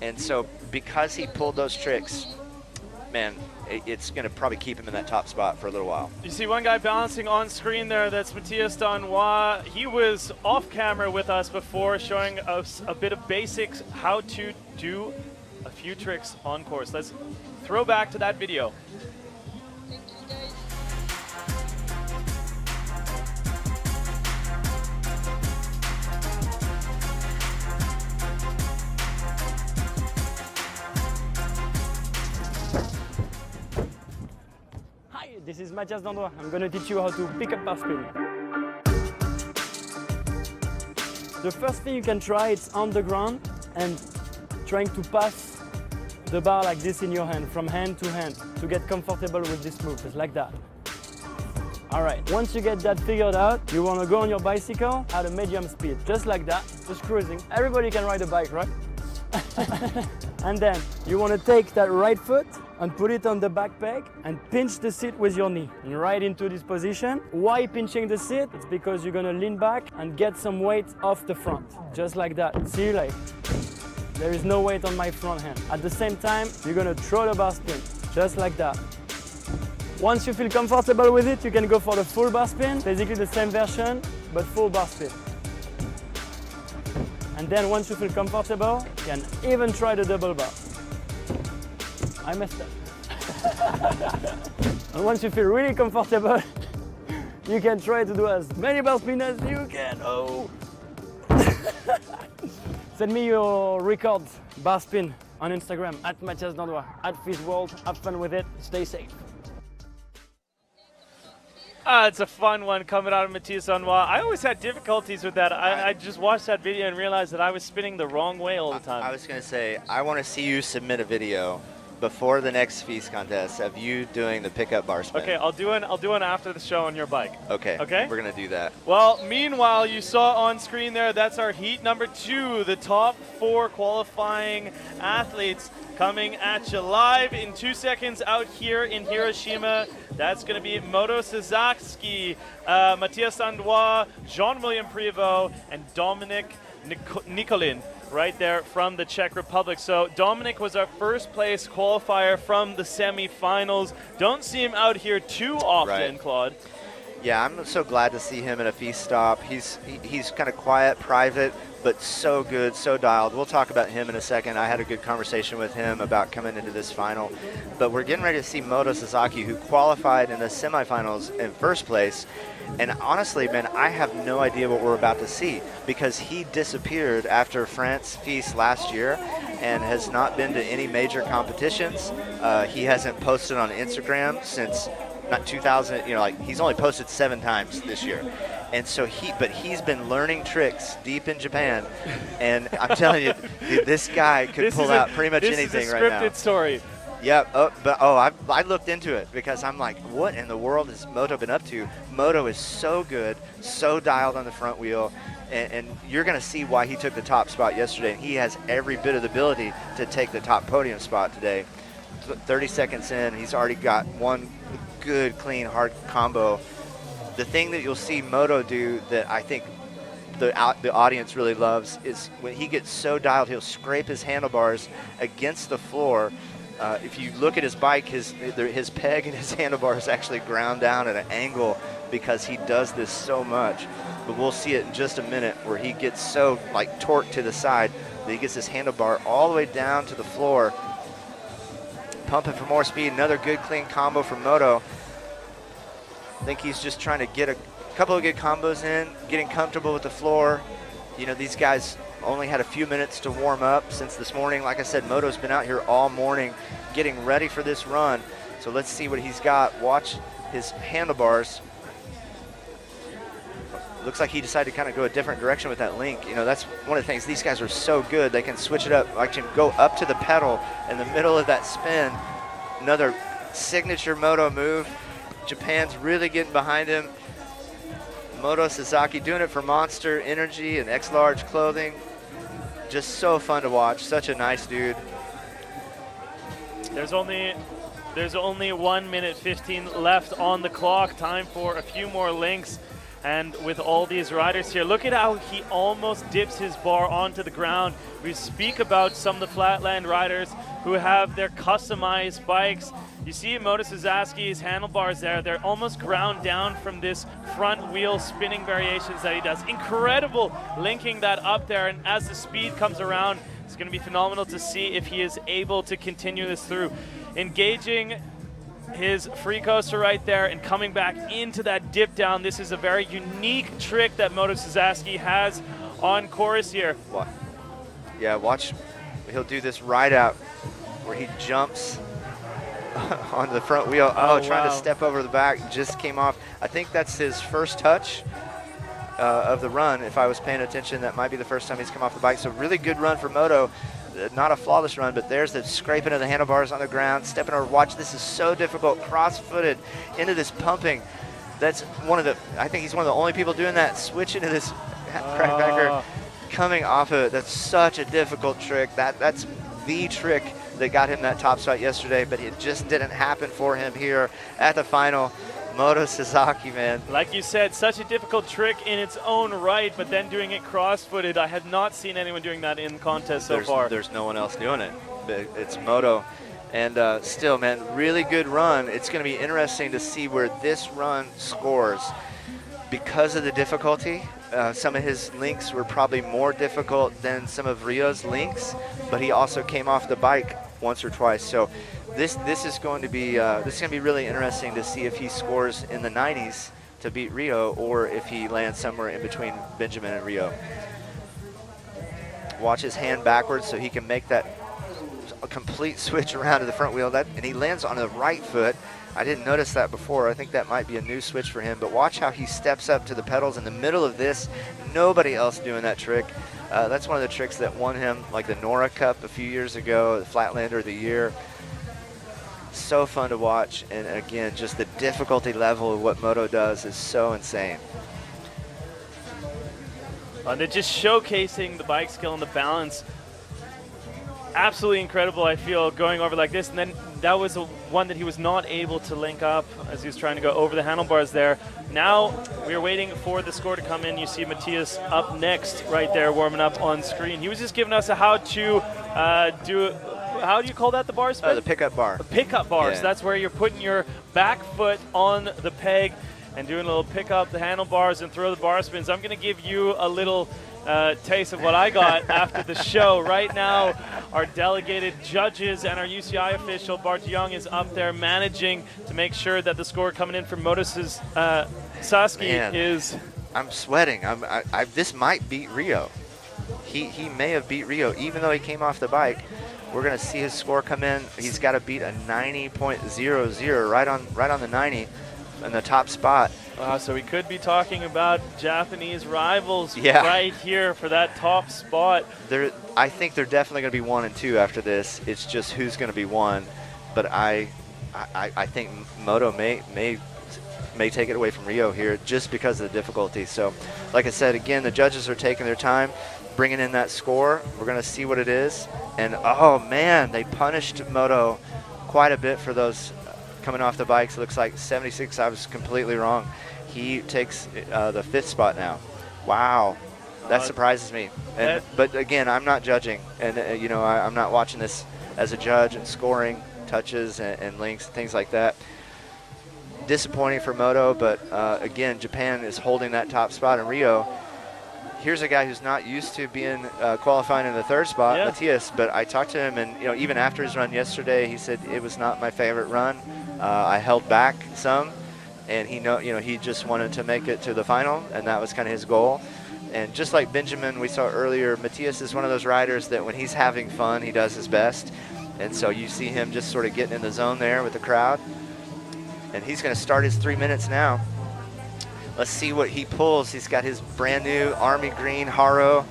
And so because he pulled those tricks, man, it's going to probably keep him in that top spot for a little while. You see one guy balancing on screen there, that's Matthias Dandois. He was off camera with us before, showing us a bit of basics, how to do a few tricks on course. Let's throw back to that video. This is Matthias Dandois. I'm going to teach you how to pick up bar spin. The first thing you can try is on the ground and trying to pass the bar like this in your hand, from hand to hand, to get comfortable with this move, just like that. All right, once you get that figured out, you want to go on your bicycle at a medium speed, just like that, just cruising. Everybody can ride a bike, right? And then you want to take that right foot and put it on the back peg and pinch the seat with your knee and right into this position. Why pinching the seat? It's because you're going to lean back and get some weight off the front, just like that. See, like, there is no weight on my front hand. At the same time, you're going to throw the bar spin, just like that. Once you feel comfortable with it, you can go for the full bar spin, basically the same version, but full bar spin. And then once you feel comfortable, you can even try the double bar. I messed up. And once you feel really comfortable, you can try to do as many bar spin as you can. Oh! Send me your record bar spin on Instagram at Matthias Dandois, at FIS World. Have fun with it. Stay safe. It's a fun one coming out of Matthias Dandois. I always had difficulties with that. I just watched that video and realized that I was spinning the wrong way all the time. I was going to say, I want to see you submit a video before the next feast contest of you doing the pickup bar spin. Okay, I'll do one after the show on your bike. Okay. Okay? We're going to do that. Well, meanwhile, you saw on screen there, that's our heat number 2, the top 4 qualifying athletes coming at you live in 2 seconds out here in Hiroshima. That's going to be Moto Sasaki, Matthias Dandois, William Prevost, and Dominik Nekolny right there from the Czech Republic. So Dominik was our first place qualifier from the semifinals. Don't see him out here too often, Claude. Yeah, I'm so glad to see him at a feast stop. He's kind of quiet, private, but so good, so dialed. We'll talk about him in a second. I had a good conversation with him about coming into this final. But we're getting ready to see Moto Sasaki, who qualified in the semifinals in first place. And honestly, man, I have no idea what we're about to see because he disappeared after France Feast last year and has not been to any major competitions. He hasn't posted on Instagram since not 2000, he's only posted 7 times this year. And so he's been learning tricks deep in Japan. And I'm telling you, dude, this guy could pull out pretty much anything right now. This is a scripted story. Yeah, I looked into it because I'm like, what in the world has Moto been up to? Moto is so good, so dialed on the front wheel, and you're going to see why he took the top spot yesterday. And he has every bit of the ability to take the top podium spot today. 30 seconds in, he's already got one good, clean, hard combo. The thing that you'll see Moto do that I think the audience really loves is when he gets so dialed, he'll scrape his handlebars against the floor. If you look at his bike, his peg and his handlebars actually ground down at an angle because he does this so much. But we'll see it in just a minute where he gets so torqued to the side that he gets his handlebar all the way down to the floor. Pumping for more speed, another good clean combo from Moto. I think he's just trying to get a couple of good combos in, getting comfortable with the floor. These guys only had a few minutes to warm up since this morning. Like I said, Moto's been out here all morning getting ready for this run. So let's see what he's got. Watch his handlebars. Looks like he decided to kind of go a different direction with that link. That's one of the things. These guys are so good. They can switch it up. Like can go up to the pedal in the middle of that spin. Another signature Moto move. Japan's really getting behind him. Moto Sasaki doing it for Monster Energy and X-Large Clothing. Just so fun to watch. Such a nice dude. There's only 1 minute 15 left on the clock. Time for a few more links. And with all these riders here, look at how he almost dips his bar onto the ground. We speak about some of the Flatland riders who have their customized bikes. You see Moto Sasaki's handlebars there. They're almost ground down from this front wheel spinning variations that he does. Incredible linking that up there. And as the speed comes around, it's going to be phenomenal to see if he is able to continue this through. Engaging his free coaster right there and coming back into that dip down. This is a very unique trick that Moto Sasaki has on course here. Yeah, watch. He'll do this ride out where he jumps onto the front wheel. Trying to step over the back. Just came off. I think that's his first touch of the run. If I was paying attention, that might be the first time he's come off the bike. So really good run for Moto. Not a flawless run, but there's the scraping of the handlebars on the ground, stepping over. Watch, this is so difficult, cross-footed into this pumping. That's I think he's one of the only people doing that, switching to this crackbacker, coming off of it. That's such a difficult trick. That's the trick that got him that top spot yesterday, but it just didn't happen for him here at the final. Moto Sasaki, man. Like you said, such a difficult trick in its own right, but then doing it cross-footed. I have not seen anyone doing that in contest so far. There's no one else doing it. It's Moto. And still, man, really good run. It's going to be interesting to see where this run scores. Because of the difficulty, some of his links were probably more difficult than some of Ryo's links, but he also came off the bike once or twice. So this is going to be really interesting to see if he scores in the 90s to beat Ryo or if he lands somewhere in between Benjamin and Ryo. Watch his hand backwards so he can make that a complete switch around to the front wheel, and he lands on the right foot. I didn't notice that before. I think that might be a new switch for him, but watch how he steps up to the pedals in the middle of this. Nobody else doing that trick. That's one of the tricks that won him, like the Nora Cup a few years ago, the Flatlander of the Year. So fun to watch, and again, just the difficulty level of what Moto does is so insane. They're just showcasing the bike skill and the balance. Absolutely incredible, I feel, going over like this. And then that was the one that he was not able to link up as he was trying to go over the handlebars there. Now we are waiting for the score to come in. You see Matthias up next right there warming up on screen. He was just giving us a how to do, how do you call that, the bar spin? The pickup bar. The pickup bar. Yeah. So that's where you're putting your back foot on the peg and doing a little pick up the handlebars and throw the bar spins. I'm going to give you a little taste of what I got after the show. Right now, our delegated judges and our UCI official, Bart Young, is up there managing to make sure that the score coming in from Moto Sasaki is... I'm sweating. This might beat Ryo. He may have beat Ryo, even though he came off the bike. We're going to see his score come in. He's got to beat a 90.00, right on the 90 in the top spot. Wow, so we could be talking about Japanese rivals right here for that top spot. I think they're definitely going to be 1 and 2 after this. It's just who's going to be 1. But I think Moto may take it away from Ryo here just because of the difficulty. So, like I said, again, the judges are taking their time, bringing in that score. We're going to see what it is. And, oh, man, they punished Moto quite a bit for those coming off the bikes. It looks like 76. I was completely wrong. He takes the 5th spot now. Wow, that surprises me. But again, I'm not judging, and I'm not watching this as a judge and scoring touches and links, things like that. Disappointing for Moto, but again, Japan is holding that top spot in Ryo. Here's a guy who's not used to being qualifying in the 3rd spot, Matthias. But I talked to him, and even after his run yesterday, he said it was not my favorite run. I held back some, and he just wanted to make it to the final, and that was kind of his goal. And just like Benjamin we saw earlier, Matthias is one of those riders that when he's having fun, he does his best. And so you see him just sort of getting in the zone there with the crowd. And he's going to start his 3 minutes now. Let's see what he pulls. He's got his brand new Army Green Haro.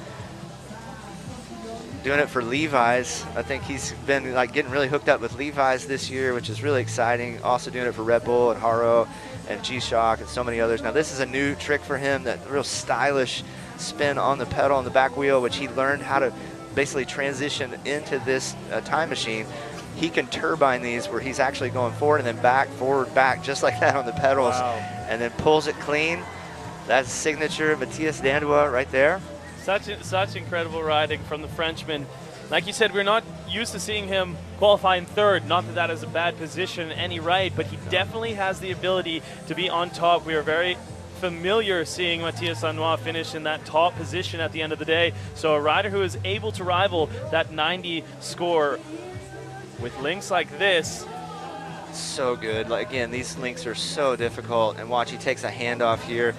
Doing it for Levi's. I think he's been getting really hooked up with Levi's this year, which is really exciting. Also doing it for Red Bull and Haro and G-Shock and so many others. Now this is a new trick for him, that real stylish spin on the pedal on the back wheel, which he learned how to basically transition into this time machine. He can turbine these where he's actually going forward and then back, forward, back, just like that on the pedals. Wow. And then pulls it clean. That's signature Matthias Dandois right there. Such incredible riding from the Frenchman. Like you said, we're not used to seeing him qualifying 3rd. Not that that is a bad position in any right, but he definitely has the ability to be on top. We are very familiar seeing Matthias Dandois finish in that top position at the end of the day. So a rider who is able to rival that 90 score with links like this. So good. Again, these links are so difficult. And watch, he takes a handoff here.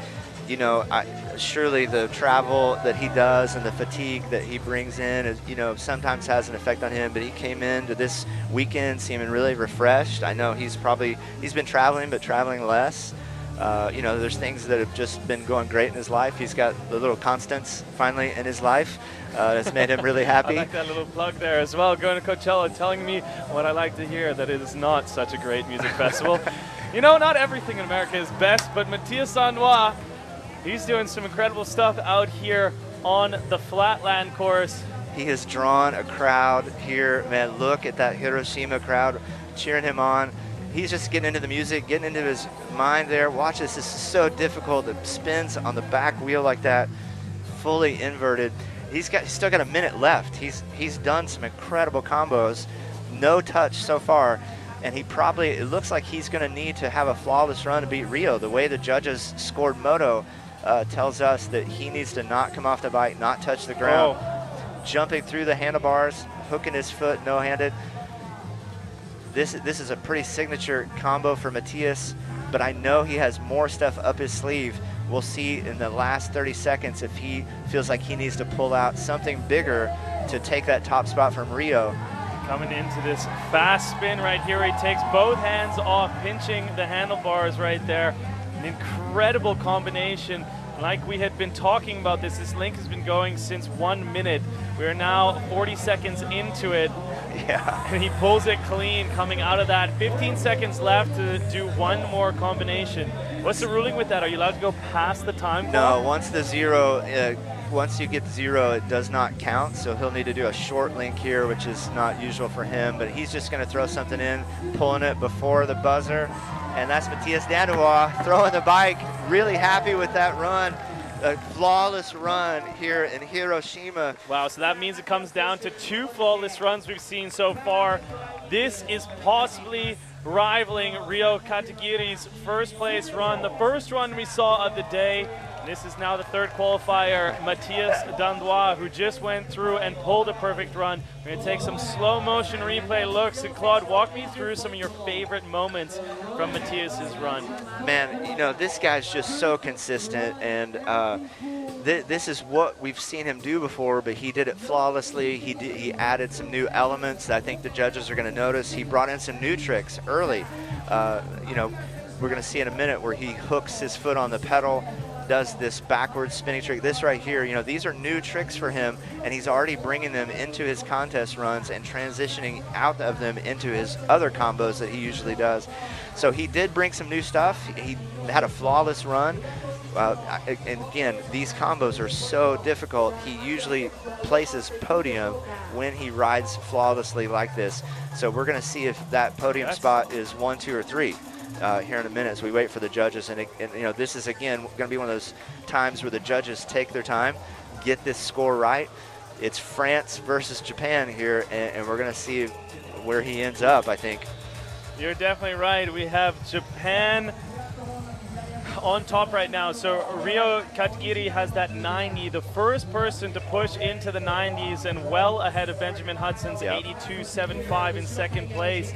Surely the travel that he does and the fatigue that he brings in is, sometimes has an effect on him. But he came into this weekend seeming really refreshed. I know he's been traveling, but traveling less. There's things that have just been going great in his life. He's got the little constants finally in his life. It's made him really happy. I like that little plug there as well. Going to Coachella, telling me what I like to hear, that it is not such a great music festival. Not everything in America is best, but Matthias Dandois, he's doing some incredible stuff out here on the Flatland course. He has drawn a crowd here. Man, look at that Hiroshima crowd cheering him on. He's just getting into the music, getting into his mind there. Watch this. This is so difficult. The spins on the back wheel like that, fully inverted. He's still got a minute left. He's done some incredible combos. No touch so far. And it looks like he's going to need to have a flawless run to beat Ryo. The way the judges scored Moto tells us that he needs to not come off the bike, not touch the ground. Jumping through the handlebars, hooking his foot no-handed. This is a pretty signature combo for Matthias, but I know he has more stuff up his sleeve. We'll see in the last 30 seconds if he feels like he needs to pull out something bigger to take that top spot from Ryo. Coming into this fast spin right here, he takes both hands off, pinching the handlebars right there. An incredible combination. Like we had been talking about this link has been going since 1 minute. We're now 40 seconds into it. Yeah. And he pulls it clean coming out of that. 15 seconds left to do one more combination. What's the ruling with that? Are you allowed to go past the time clock? No, once you get to 0, it does not count. So he'll need to do a short link here, which is not usual for him. But he's just going to throw something in, pulling it before the buzzer. And that's Matthias Dandois throwing the bike. Really happy with that run. A flawless run here in Hiroshima. Wow, so that means it comes down to 2 flawless runs we've seen so far. This is possibly rivaling Ryo Katagiri's first place run, the first run we saw of the day. This is now the 3rd qualifier, Matthias Dandois, who just went through and pulled a perfect run. We're going to take some slow motion replay looks. And Claude, walk me through some of your favorite moments from Matthias's run. Man, you know, this guy's just so consistent, and this is what we've seen him do before, but he did it flawlessly. He added some new elements that I think the judges are going to notice. He brought in some new tricks early. You know, we're going to see in a minute where he hooks his foot on the pedal, does this backwards spinning trick. This right here, you know, these are new tricks for him, and he's already bringing them into his contest runs and transitioning out of them into his other combos that he usually does. So he did bring some new stuff. He had a flawless run. And again, these combos are so difficult. He usually places podium when he rides flawlessly like this. So we're going to see if that podium spot is 1, 2, or 3. Here in a minute as we wait for the judges. And you know, this is again going to be one of those times where the judges take their time, get this score right. It's France versus Japan here, and we're going to see where he ends up, I think. You're definitely right. We have Japan on top right now. So Ryo Katagiri has that 90, the first person to push into the 90s, and well ahead of Benjamin Hudson's 82.75 in 2nd place.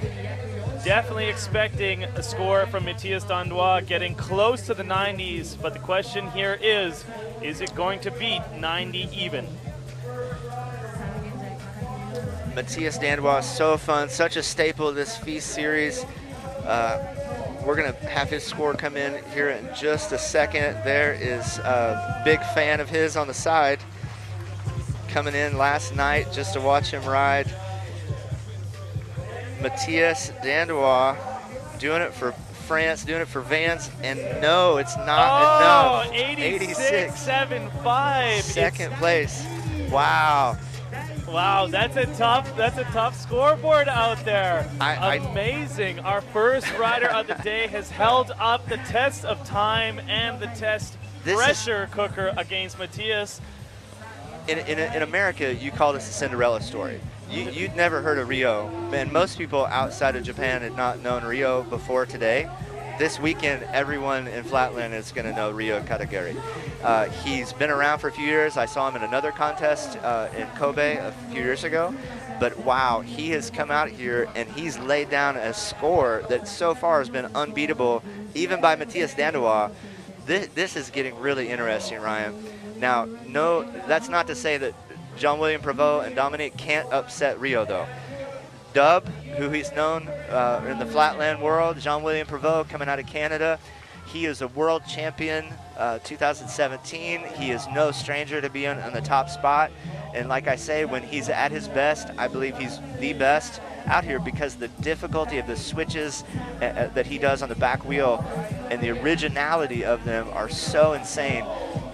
Definitely expecting a score from Matthias Dandois getting close to the 90s, but the question here is it going to beat 90 even? Matthias Dandois, so fun, such a staple of this Feast series. We're going to have his score come in here in just a second. There is a big fan of his on the side coming in last night just to watch him ride. Matthias Dandois doing it for France, doing it for Vance, and no, it's not enough. 86.75. 2nd place. Wow. Wow, that's a tough scoreboard out there. Amazing. Our first rider of the day has held up the test of time and the test pressure cooker against Matthias. In America, you call this a Cinderella story. You'd never heard of Ryo, and most people outside of Japan had not known Ryo before today. This weekend, everyone in Flatland is going to know Ryo Katagiri. He's been around for a few years. I saw him in another contest in Kobe a few years ago. But wow, he has come out here and he's laid down a score that so far has been unbeatable, even by Matthias Dandois. This is getting really interesting, Ryan. Now, no, that's not to say that William Prevost and Dominik can't upset Ryo, though. Dub, who he's known in the flatland world, William Prevost coming out of Canada. He is a world champion 2017. He is no stranger to being on the top spot. And like I say, when he's at his best, I believe he's the best out here because the difficulty of the switches that he does on the back wheel and the originality of them are so insane.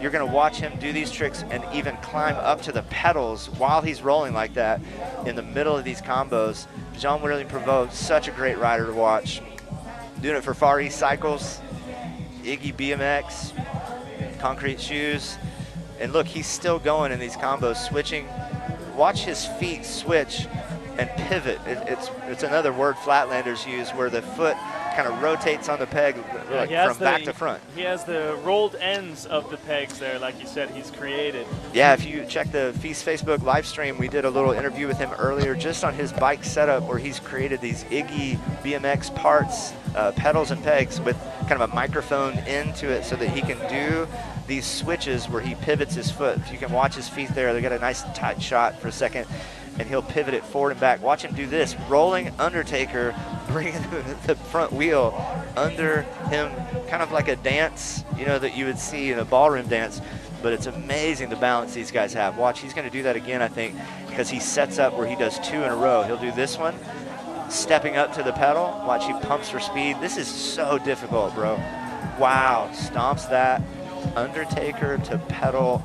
You're going to watch him do these tricks and even climb up to the pedals while he's rolling like that in the middle of these combos. William Prevost, such a great rider to watch. Doing it for Far East Cycles, UCI BMX, Concrete Shoes. And look, he's still going in these combos, switching. Watch his feet switch and pivot. It's another word Flatlanders use where the foot kind of rotates on the peg from back to front. He has the rolled ends of the pegs there, like you said, he's created. Yeah, if you check the Feast Facebook live stream, we did a little interview with him earlier just on his bike setup where he's created these UCI BMX parts, pedals and pegs with kind of a microphone into it so that he can do these switches where he pivots his foot. If you can watch his feet there, they got a nice tight shot for a second. and he'll pivot it forward and back. Watch him do this, rolling undertaker, bringing the front wheel under him, kind of like a dance, you know, that you would see in a ballroom dance. But it's amazing the balance these guys have. Watch, he's going to do that again, I think, because he sets up where he does 2 in a row. He'll do this one, stepping up to the pedal. Watch, he pumps for speed. This is so difficult, bro. Wow, stomps that. Undertaker to pedal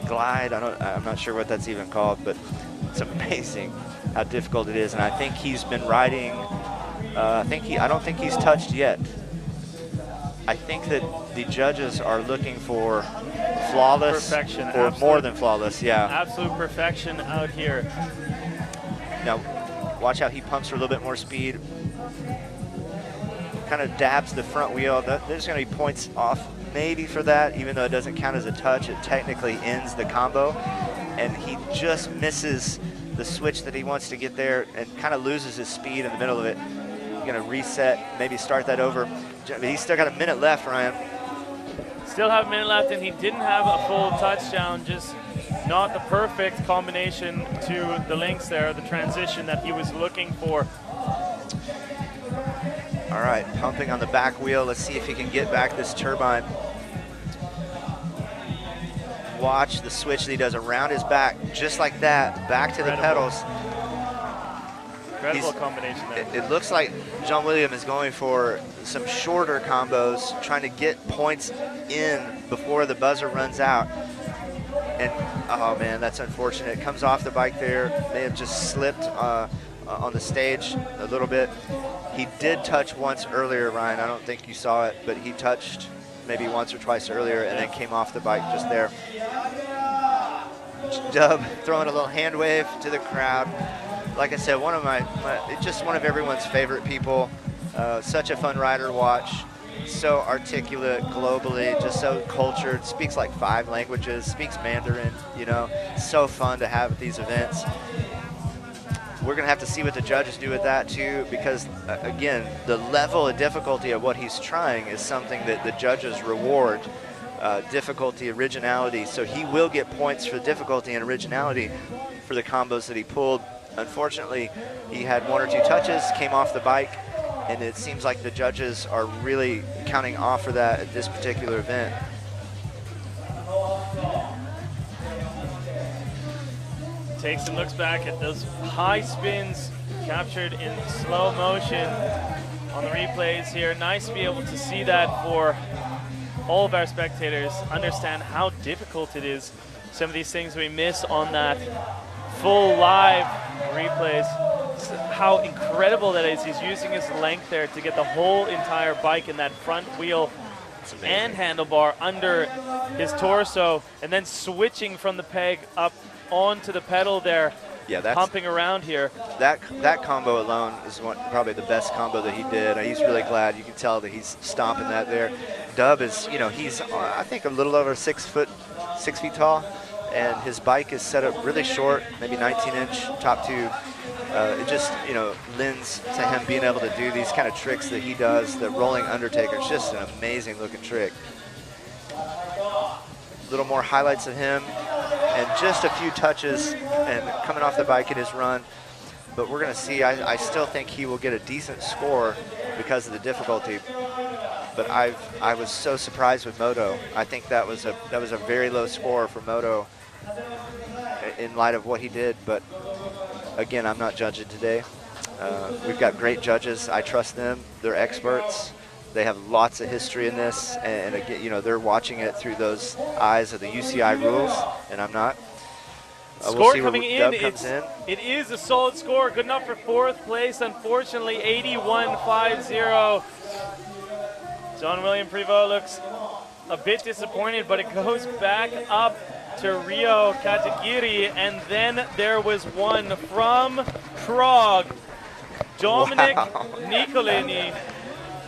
glide. I'm not sure what that's even called, but it's amazing how difficult it is. And I think he's been riding, I don't think he's touched yet. I think that the judges are looking for flawless perfection, or more than flawless, yeah. Absolute perfection out here. Now, watch how he pumps for a little bit more speed. Kind of dabs the front wheel. There's going to be points off maybe for that, even though it doesn't count as a touch. It technically ends the combo, and he just misses the switch that he wants to get there and kind of loses his speed in the middle of it. Going to reset, maybe start that over. He's still got a minute left, Ryan. Still have a minute left, and he didn't have a full touchdown, just not the perfect combination to the links there, the transition that he was looking for. All right, pumping on the back wheel. Let's see if he can get back this turbine. Watch the switch that he does around his back, just like that, back to the pedals. Incredible combination there. It looks like John William is going for some shorter combos, trying to get points in before the buzzer runs out. And, oh man, that's unfortunate. It comes off the bike there. May have just slipped on the stage a little bit. He did touch once earlier, Ryan. I don't think you saw it, but he touched maybe once or twice earlier and then came off the bike just there. Dub throwing a little hand wave to the crowd. Like I said, one of just one of everyone's favorite people. Such a fun rider to watch. So articulate globally, just so cultured. Speaks like 5 languages. Speaks Mandarin. You know, so fun to have at these events. We're gonna have to see what the judges do with that too, because again, the level of difficulty of what he's trying is something that the judges reward. Difficulty, originality. So he will get points for difficulty and originality for the combos that he pulled. Unfortunately, he had 1 or 2 touches, came off the bike, and it seems like the judges are really counting off for that at this particular event. Takes and looks back at those high spins captured in slow motion on the replays here. Nice to be able to see that for all of our spectators, understand how difficult it is. Some of these things we miss on that full live replays. Just how incredible that is. He's using his length there to get the whole entire bike in that front wheel and handlebar under his torso, and then switching from the peg up onto the pedal there. Yeah, that's pumping around here. That combo alone is probably the best combo that he did. He's really glad. You can tell that he's stomping that there. Dub is, you know, he's I think a little over 6 feet tall, and his bike is set up really short, maybe 19-inch top tube. It just, you know, lends to him being able to do these kind of tricks that he does. The rolling undertaker is just an amazing looking trick. A little more highlights of him, and just a few touches and coming off the bike in his run. But we're going to see. I still think he will get a decent score because of the difficulty. But I was so surprised with Moto. I think that was a very low score for Moto in light of what he did. But again, I'm not judging today. We've got great judges. I trust them. They're experts. They have lots of history in this, and again, you know, they're watching it through those eyes of the UCI rules, and I'm not. Score we'll see coming where in. Dub comes in. It is a solid score. Good enough for 4th place. Unfortunately, 81.50. John William Prevost looks a bit disappointed, but it goes back up to Ryo Katagiri, and then there was one from Prague, Dominik Nekolny.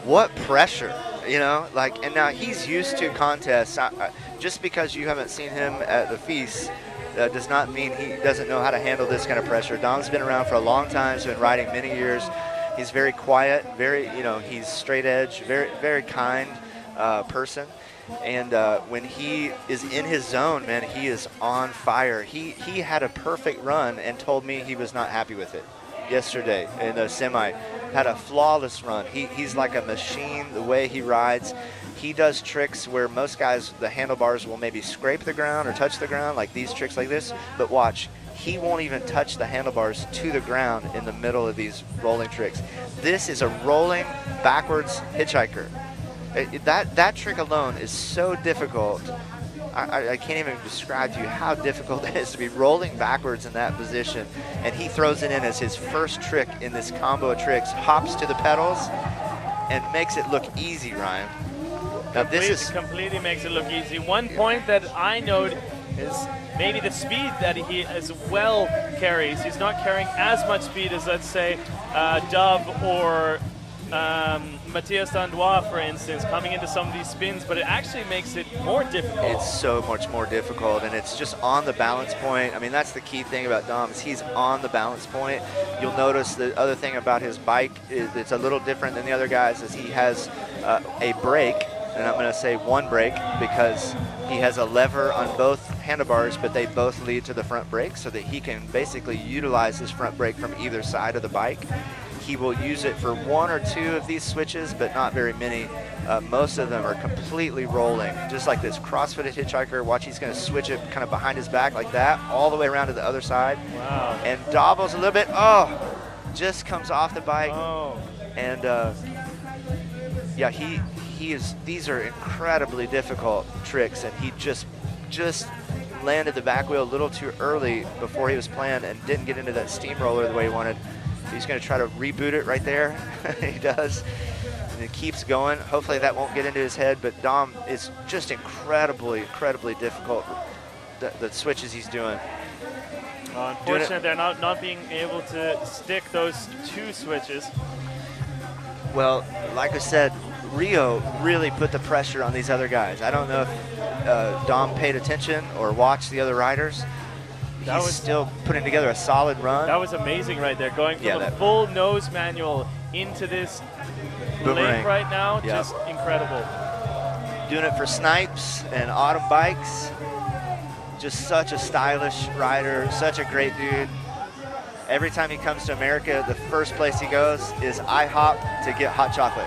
What pressure, you know, like, and now he's used to contests. Just because you haven't seen him at the feast does not mean he doesn't know how to handle this kind of pressure. Dom's been around for a long time. He's been riding many years. He's very quiet, very, you know, he's straight edge, very, very kind person. And when he is in his zone, man, he is on fire. He had a perfect run and told me he was not happy with it yesterday in the semi. Had a flawless run. He's like a machine the way he rides. He does tricks where most guys, the handlebars will maybe scrape the ground or touch the ground, like these tricks like this. But watch, he won't even touch the handlebars to the ground in the middle of these rolling tricks. This is a rolling backwards hitchhiker. That trick alone is so difficult. I can't even describe to you how difficult it is to be rolling backwards in that position. And he throws it in as his first trick in this combo of tricks, hops to the pedals, and makes it look easy, Ryan. Now this completely makes it look easy. One point that I note is maybe the speed that he as well carries. He's not carrying as much speed as, let's say, Dove or Matthias Dandois, for instance, coming into some of these spins, but it actually makes it more difficult. It's so much more difficult, and it's just on the balance point. I mean, that's the key thing about Dom, is he's on the balance point. You'll notice the other thing about his bike is it's a little different than the other guys, is he has a brake, and I'm going to say one brake because he has a lever on both handlebars, but they both lead to the front brake so that he can basically utilize his front brake from either side of the bike. He will use it for one or two of these switches, but not very many. Most of them are completely rolling, just like this cross-footed hitchhiker. Watch, he's going to switch it kind of behind his back like that, all the way around to the other side. Wow. And dobbles a little bit. Oh, just comes off the bike. Oh. And yeah, he is. These are incredibly difficult tricks, and he just landed the back wheel a little too early before he was planned and didn't get into that steamroller the way he wanted. He's going to try to reboot it right there. He does. And it keeps going. Hopefully that won't get into his head, but Dom is just incredibly difficult, the switches he's doing. Unfortunately, they're not being able to stick those two switches. Well, like I said, Ryo really put the pressure on these other guys. I don't know if Dom paid attention or watched the other riders. He's still putting together a solid run. That was amazing right there, going from the full nose manual into this lane right now. Yep. Just incredible. Doing it for Snipes and Autumn Bikes. Just such a stylish rider, such a great dude. Every time he comes to America, the first place he goes is IHOP to get hot chocolate.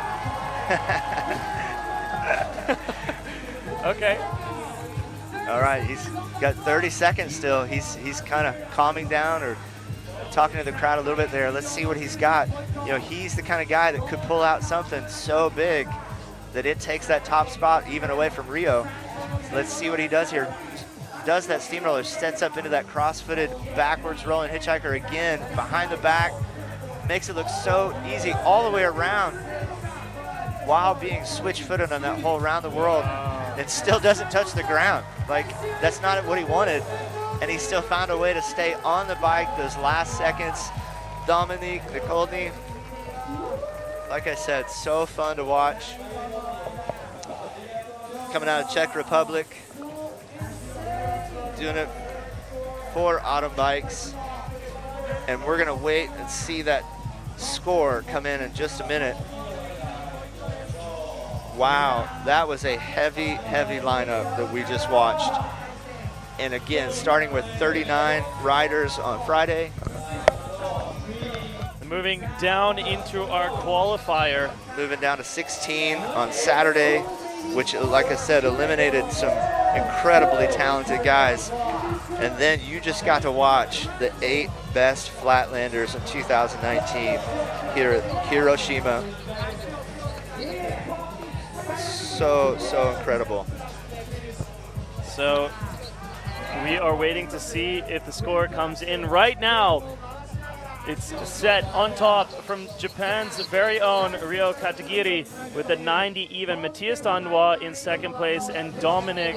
Okay. All right, he's got 30 seconds still. He's kind of calming down or talking to the crowd a little bit there. Let's see what he's got. You know, he's the kind of guy that could pull out something so big that it takes that top spot even away from Ryo. So let's see what he does here. Does that steamroller, sets up into that cross-footed backwards rolling hitchhiker again, behind the back, makes it look so easy all the way around while being switch-footed on that whole around the world. It still doesn't touch the ground. Like, that's not what he wanted. And he still found a way to stay on the bike those last seconds. Dominik Nekolny, like I said, so fun to watch. Coming out of Czech Republic, doing it for Autumn Bikes. And we're gonna wait and see that score come in just a minute. Wow, that was a heavy lineup that we just watched. And again, starting with 39 riders on Friday. Moving down into our qualifier. Moving down to 16 on Saturday, which, like I said, eliminated some incredibly talented guys. And then you just got to watch the 8 best Flatlanders in 2019 here at Hiroshima. So incredible. So we are waiting to see if the score comes in right now. It's set on top from Japan's very own Ryo Katagiri with a 90 even. Matthias Dandois in second place, and Dominik,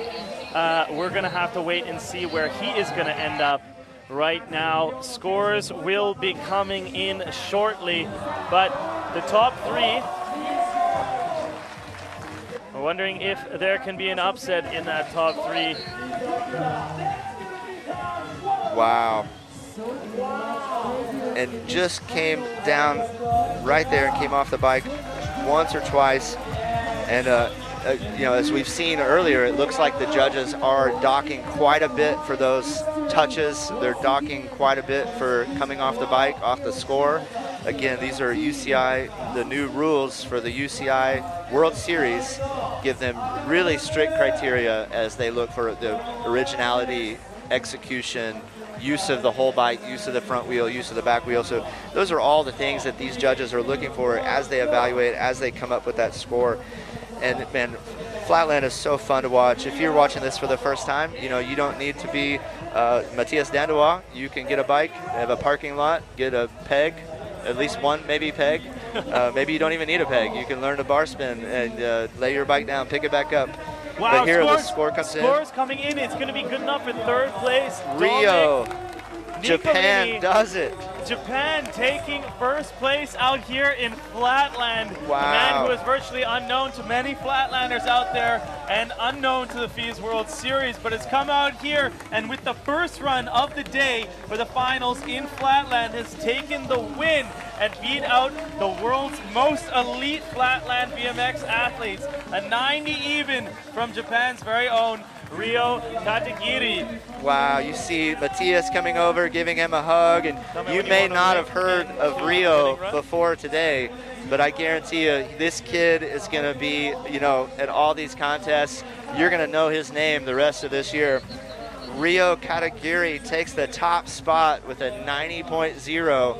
we're going to have to wait and see where he is going to end up. Right now, scores will be coming in shortly, but the top 3, we're wondering if there can be an upset in that top 3. Wow. And just came down right there and came off the bike once or twice. And you know, as we've seen earlier, it looks like the judges are docking quite a bit for those touches. They're docking quite a bit for coming off the bike, off the score. Again, these are UCI, the new rules for the UCI World Series give them really strict criteria as they look for the originality, execution, use of the whole bike, use of the front wheel, use of the back wheel. So those are all the things that these judges are looking for as they evaluate, as they come up with that score. And man, Flatland is so fun to watch. If you're watching this for the first time, you know, you don't need to be Matthias Dandois. You can get a bike, have a parking lot, get a peg, at least one maybe peg. Maybe you don't even need a peg. You can learn to bar spin and lay your bike down, pick it back up. Wow, but here the score comes in. Score's coming in. It's going to be good enough for third place. Ryo, Dominik Japan Nekolny. does it. Japan taking first place out here in Flatland. Wow. A man who is virtually unknown to many Flatlanders out there and unknown to the FIS World Series, but has come out here and with the first run of the day for the finals in Flatland has taken the win and beat out the world's most elite Flatland BMX athletes. A 90 even from Japan's very own Ryo Katagiri. Wow, you see Matthias coming over, giving him a hug, and you may not have heard of Ryo before today, but I guarantee you this kid is going to be, you know, at all these contests, you're going to know his name the rest of this year. Ryo Katagiri takes the top spot with a 90.0.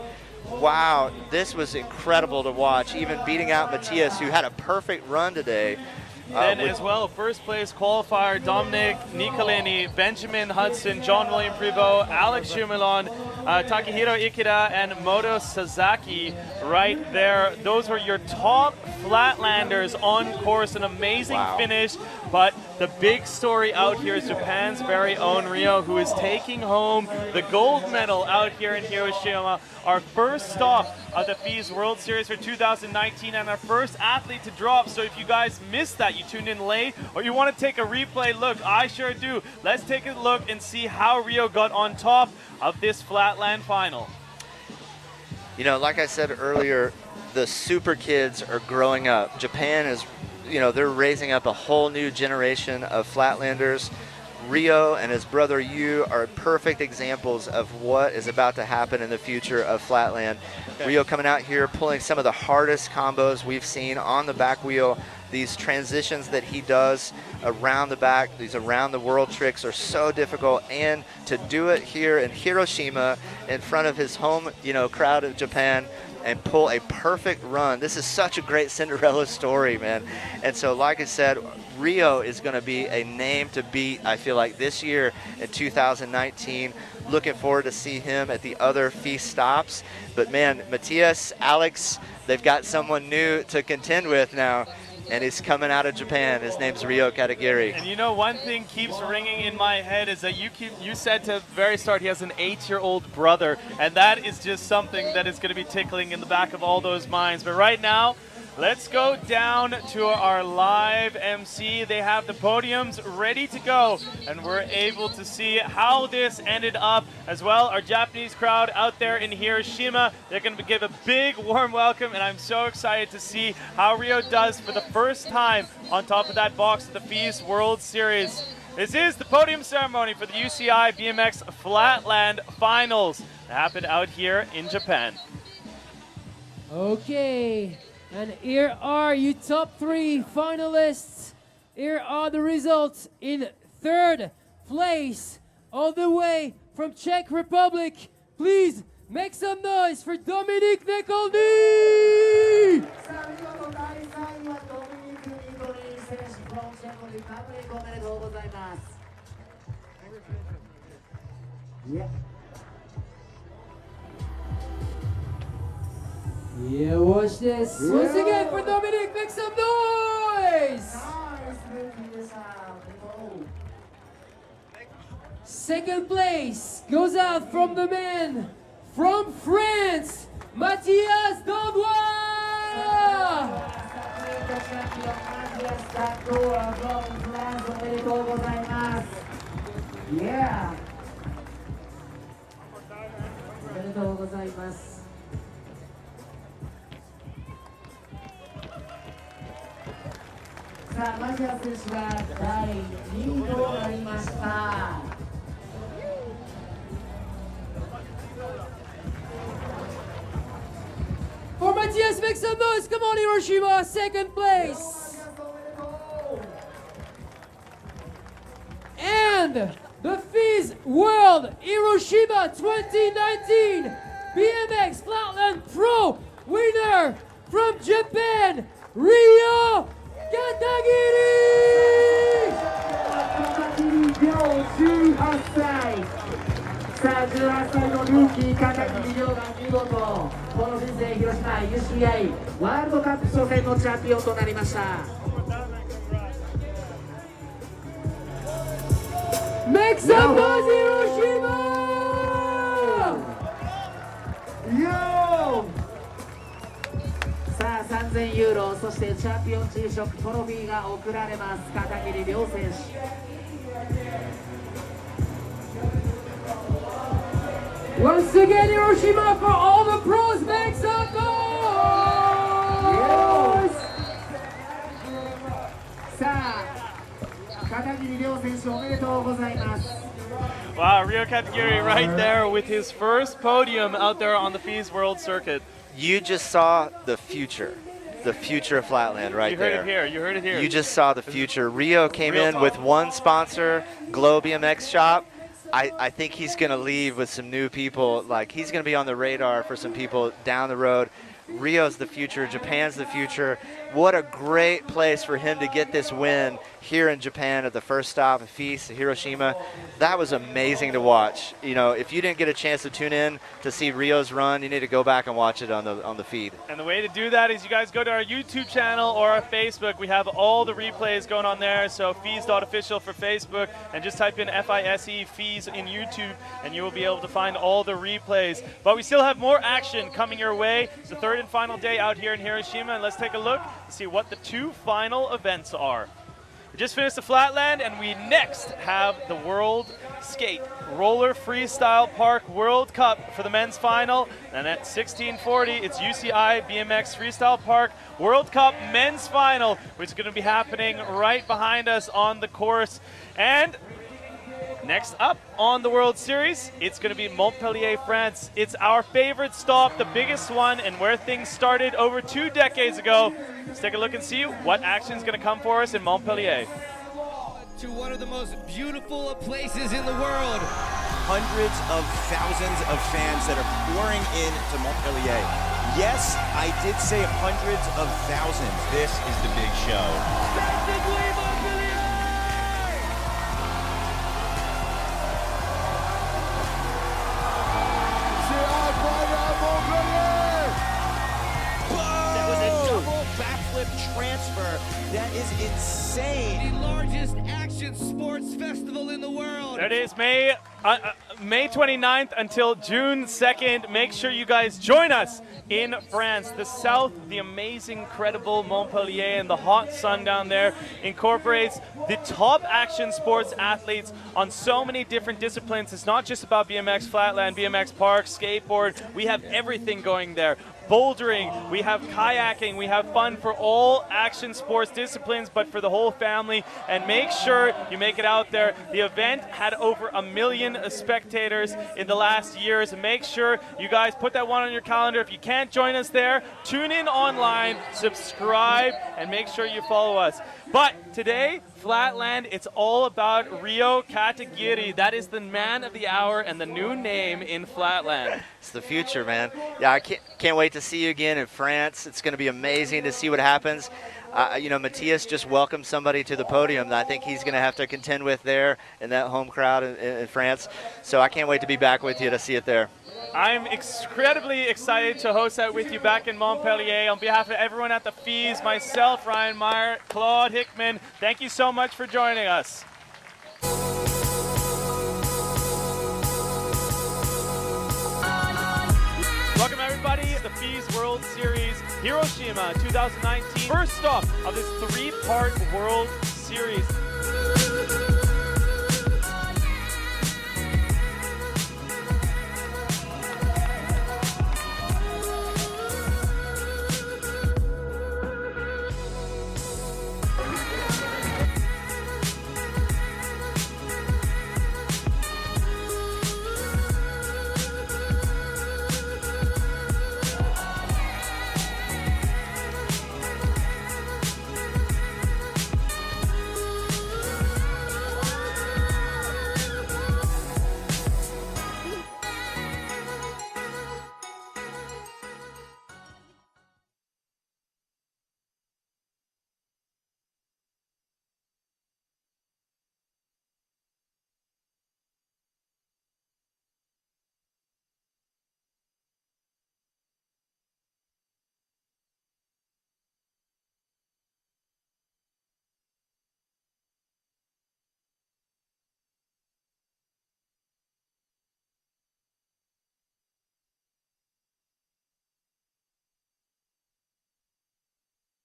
Wow, this was incredible to watch, even beating out Matthias, who had a perfect run today. Then as well, first place qualifier Dominik Nekolny, Benjamin Hudson, William Prevost, Alex Jumelin, Takahiro Ikeda, and Moto Sasaki right there. Those were your top Flatlanders on course. An amazing finish, but the big story out here is Japan's very own Ryo, who is taking home the gold medal out here in Hiroshima. Our first stop of the FIS World Series for 2019 and our first athlete to drop. So if you guys missed that, you tuned in late, or you want to take a replay look, I sure do. Let's take a look and see how Ryo got on top of this Flatland final. You know, like I said earlier, the super kids are growing up. Japan is, you know, they're raising up a whole new generation of Flatlanders. Ryo and his brother Yu are perfect examples of what is about to happen in the future of Flatland. Ryo coming out here, pulling some of the hardest combos we've seen on the back wheel. These transitions that he does around the back, these around the world tricks are so difficult, and to do it here in Hiroshima in front of his home, you know, crowd of Japan and pull a perfect run. This is such a great Cinderella story, man. And so, like I said, Ryo is going to be a name to beat, I feel like, this year in 2019. Looking forward to see him at the other FIS stops. But man, Matthias, Alex, they've got someone new to contend with now, and he's coming out of Japan. His name's Ryo Katagiri. And you know, one thing keeps ringing in my head is that you said to the very start he has an 8-year-old brother, and that is just something that is going to be tickling in the back of all those minds. But right now, let's go down to our live MC. They have the podiums ready to go, and we're able to see how this ended up as well. Our Japanese crowd out there in Hiroshima, they're going to give a big warm welcome, and I'm so excited to see how Ryo does for the first time on top of that box of the FIS World Series. This is the podium ceremony for the UCI BMX Flatland Finals that happened out here in Japan. Okay. And here are your top 3 finalists. Here are the results. In third place, all the way from Czech Republic, please make some noise for Dominik Nekolny! Yeah. Yeah, watch this. Yeah. Once again for Dominik, make some noise! Second place goes out from the man from France, Matthias Dandois! Yeah. ささあ、マシア選手が第2位となりました。For Matthias, make some noise. Come on, Hiroshima, second place. And the FIS World Hiroshima 2019 BMX Flatland Pro winner from Japan, Ryo Katagiri! 18歳。さあ、18歳のルーキー片桐亮が見事この人生広島 UCI ワールドカップ初戦のチャンピオンとなりました。Make some noise, Hiroshima! Yo! さあ、3000ユーロ、そしてチャンピオン G ショックトロフィーが贈られます。片桐亮選手。Once again, Hiroshima, for all the pros, make some noise! さあ、片桐亮選手おめでとうございます。 Wow, Ryo Katagiri right there with his first podium out there on the FIS World Circuit. You just saw the future of Flatland right there. You heard it here. You heard it here. You just saw the future. Ryo came in with one sponsor, Glow BMX Shop. I think he's going to leave with some new people. Like, he's going to be on the radar for some people down the road. Ryo's the future. Japan's the future. What a great place for him to get this win here in Japan at the first stop of FIS, Hiroshima. That was amazing to watch. You know, if you didn't get a chance to tune in to see Ryo's run, you need to go back and watch it on the feed. And the way to do that is you guys go to our YouTube channel or our Facebook. We have all the replays going on there. So FIS.official for Facebook, and just type in FISE FIS in YouTube, and you will be able to find all the replays. But we still have more action coming your way. It's the third and final day out here in Hiroshima, and let's take a look to see what the two final events are. We just finished the Flatland, and we next have the World Skate Roller Freestyle Park World Cup for the men's final. And at 1640, it's UCI BMX Freestyle Park World Cup men's final, which is going to be happening right behind us on the course. And next up on the World Series, it's going to be Montpellier, France. It's our favorite stop, the biggest one, and where things started over 2 decades ago. Let's take a look and see what action is going to come for us in Montpellier. To one of the most beautiful places in the world. Hundreds of thousands of fans that are pouring into Montpellier. Yes, I did say hundreds of thousands. This is the big show. That was a double backflip transfer. That is insane. The largest action sports festival in the world. There it is, May 29th until June 2nd. Make sure you guys join us in France. The south, the amazing, incredible Montpellier, and the hot sun down there incorporates the top action sports athletes on so many different disciplines. It's not just about BMX Flatland, BMX Park, skateboard. We have everything going there. Bouldering, we have kayaking, we have fun for all action sports disciplines, but for the whole family. And make sure you make it out there. The event had over 1 million spectators in the last years. And make sure you guys put that one on your calendar. If you can't join us there, tune in online, subscribe, and make sure you follow us. But today, Flatland, it's all about Ryo Katagiri. That is the man of the hour and the new name in Flatland. It's the future, man. Yeah, I can't wait to see you again in France. It's going to be amazing to see what happens. You know, Matthias just welcomed somebody to the podium that I think he's going to have to contend with there in that home crowd in France. So I can't wait to be back with you to see it there. I'm incredibly excited to host that with you back in Montpellier. On behalf of everyone at the FIS, myself, Ryan Meyer, Claude Hickman, thank you so much for joining us. Welcome everybody to the FIS World Series Hiroshima 2019. First stop of this 3-part World Series.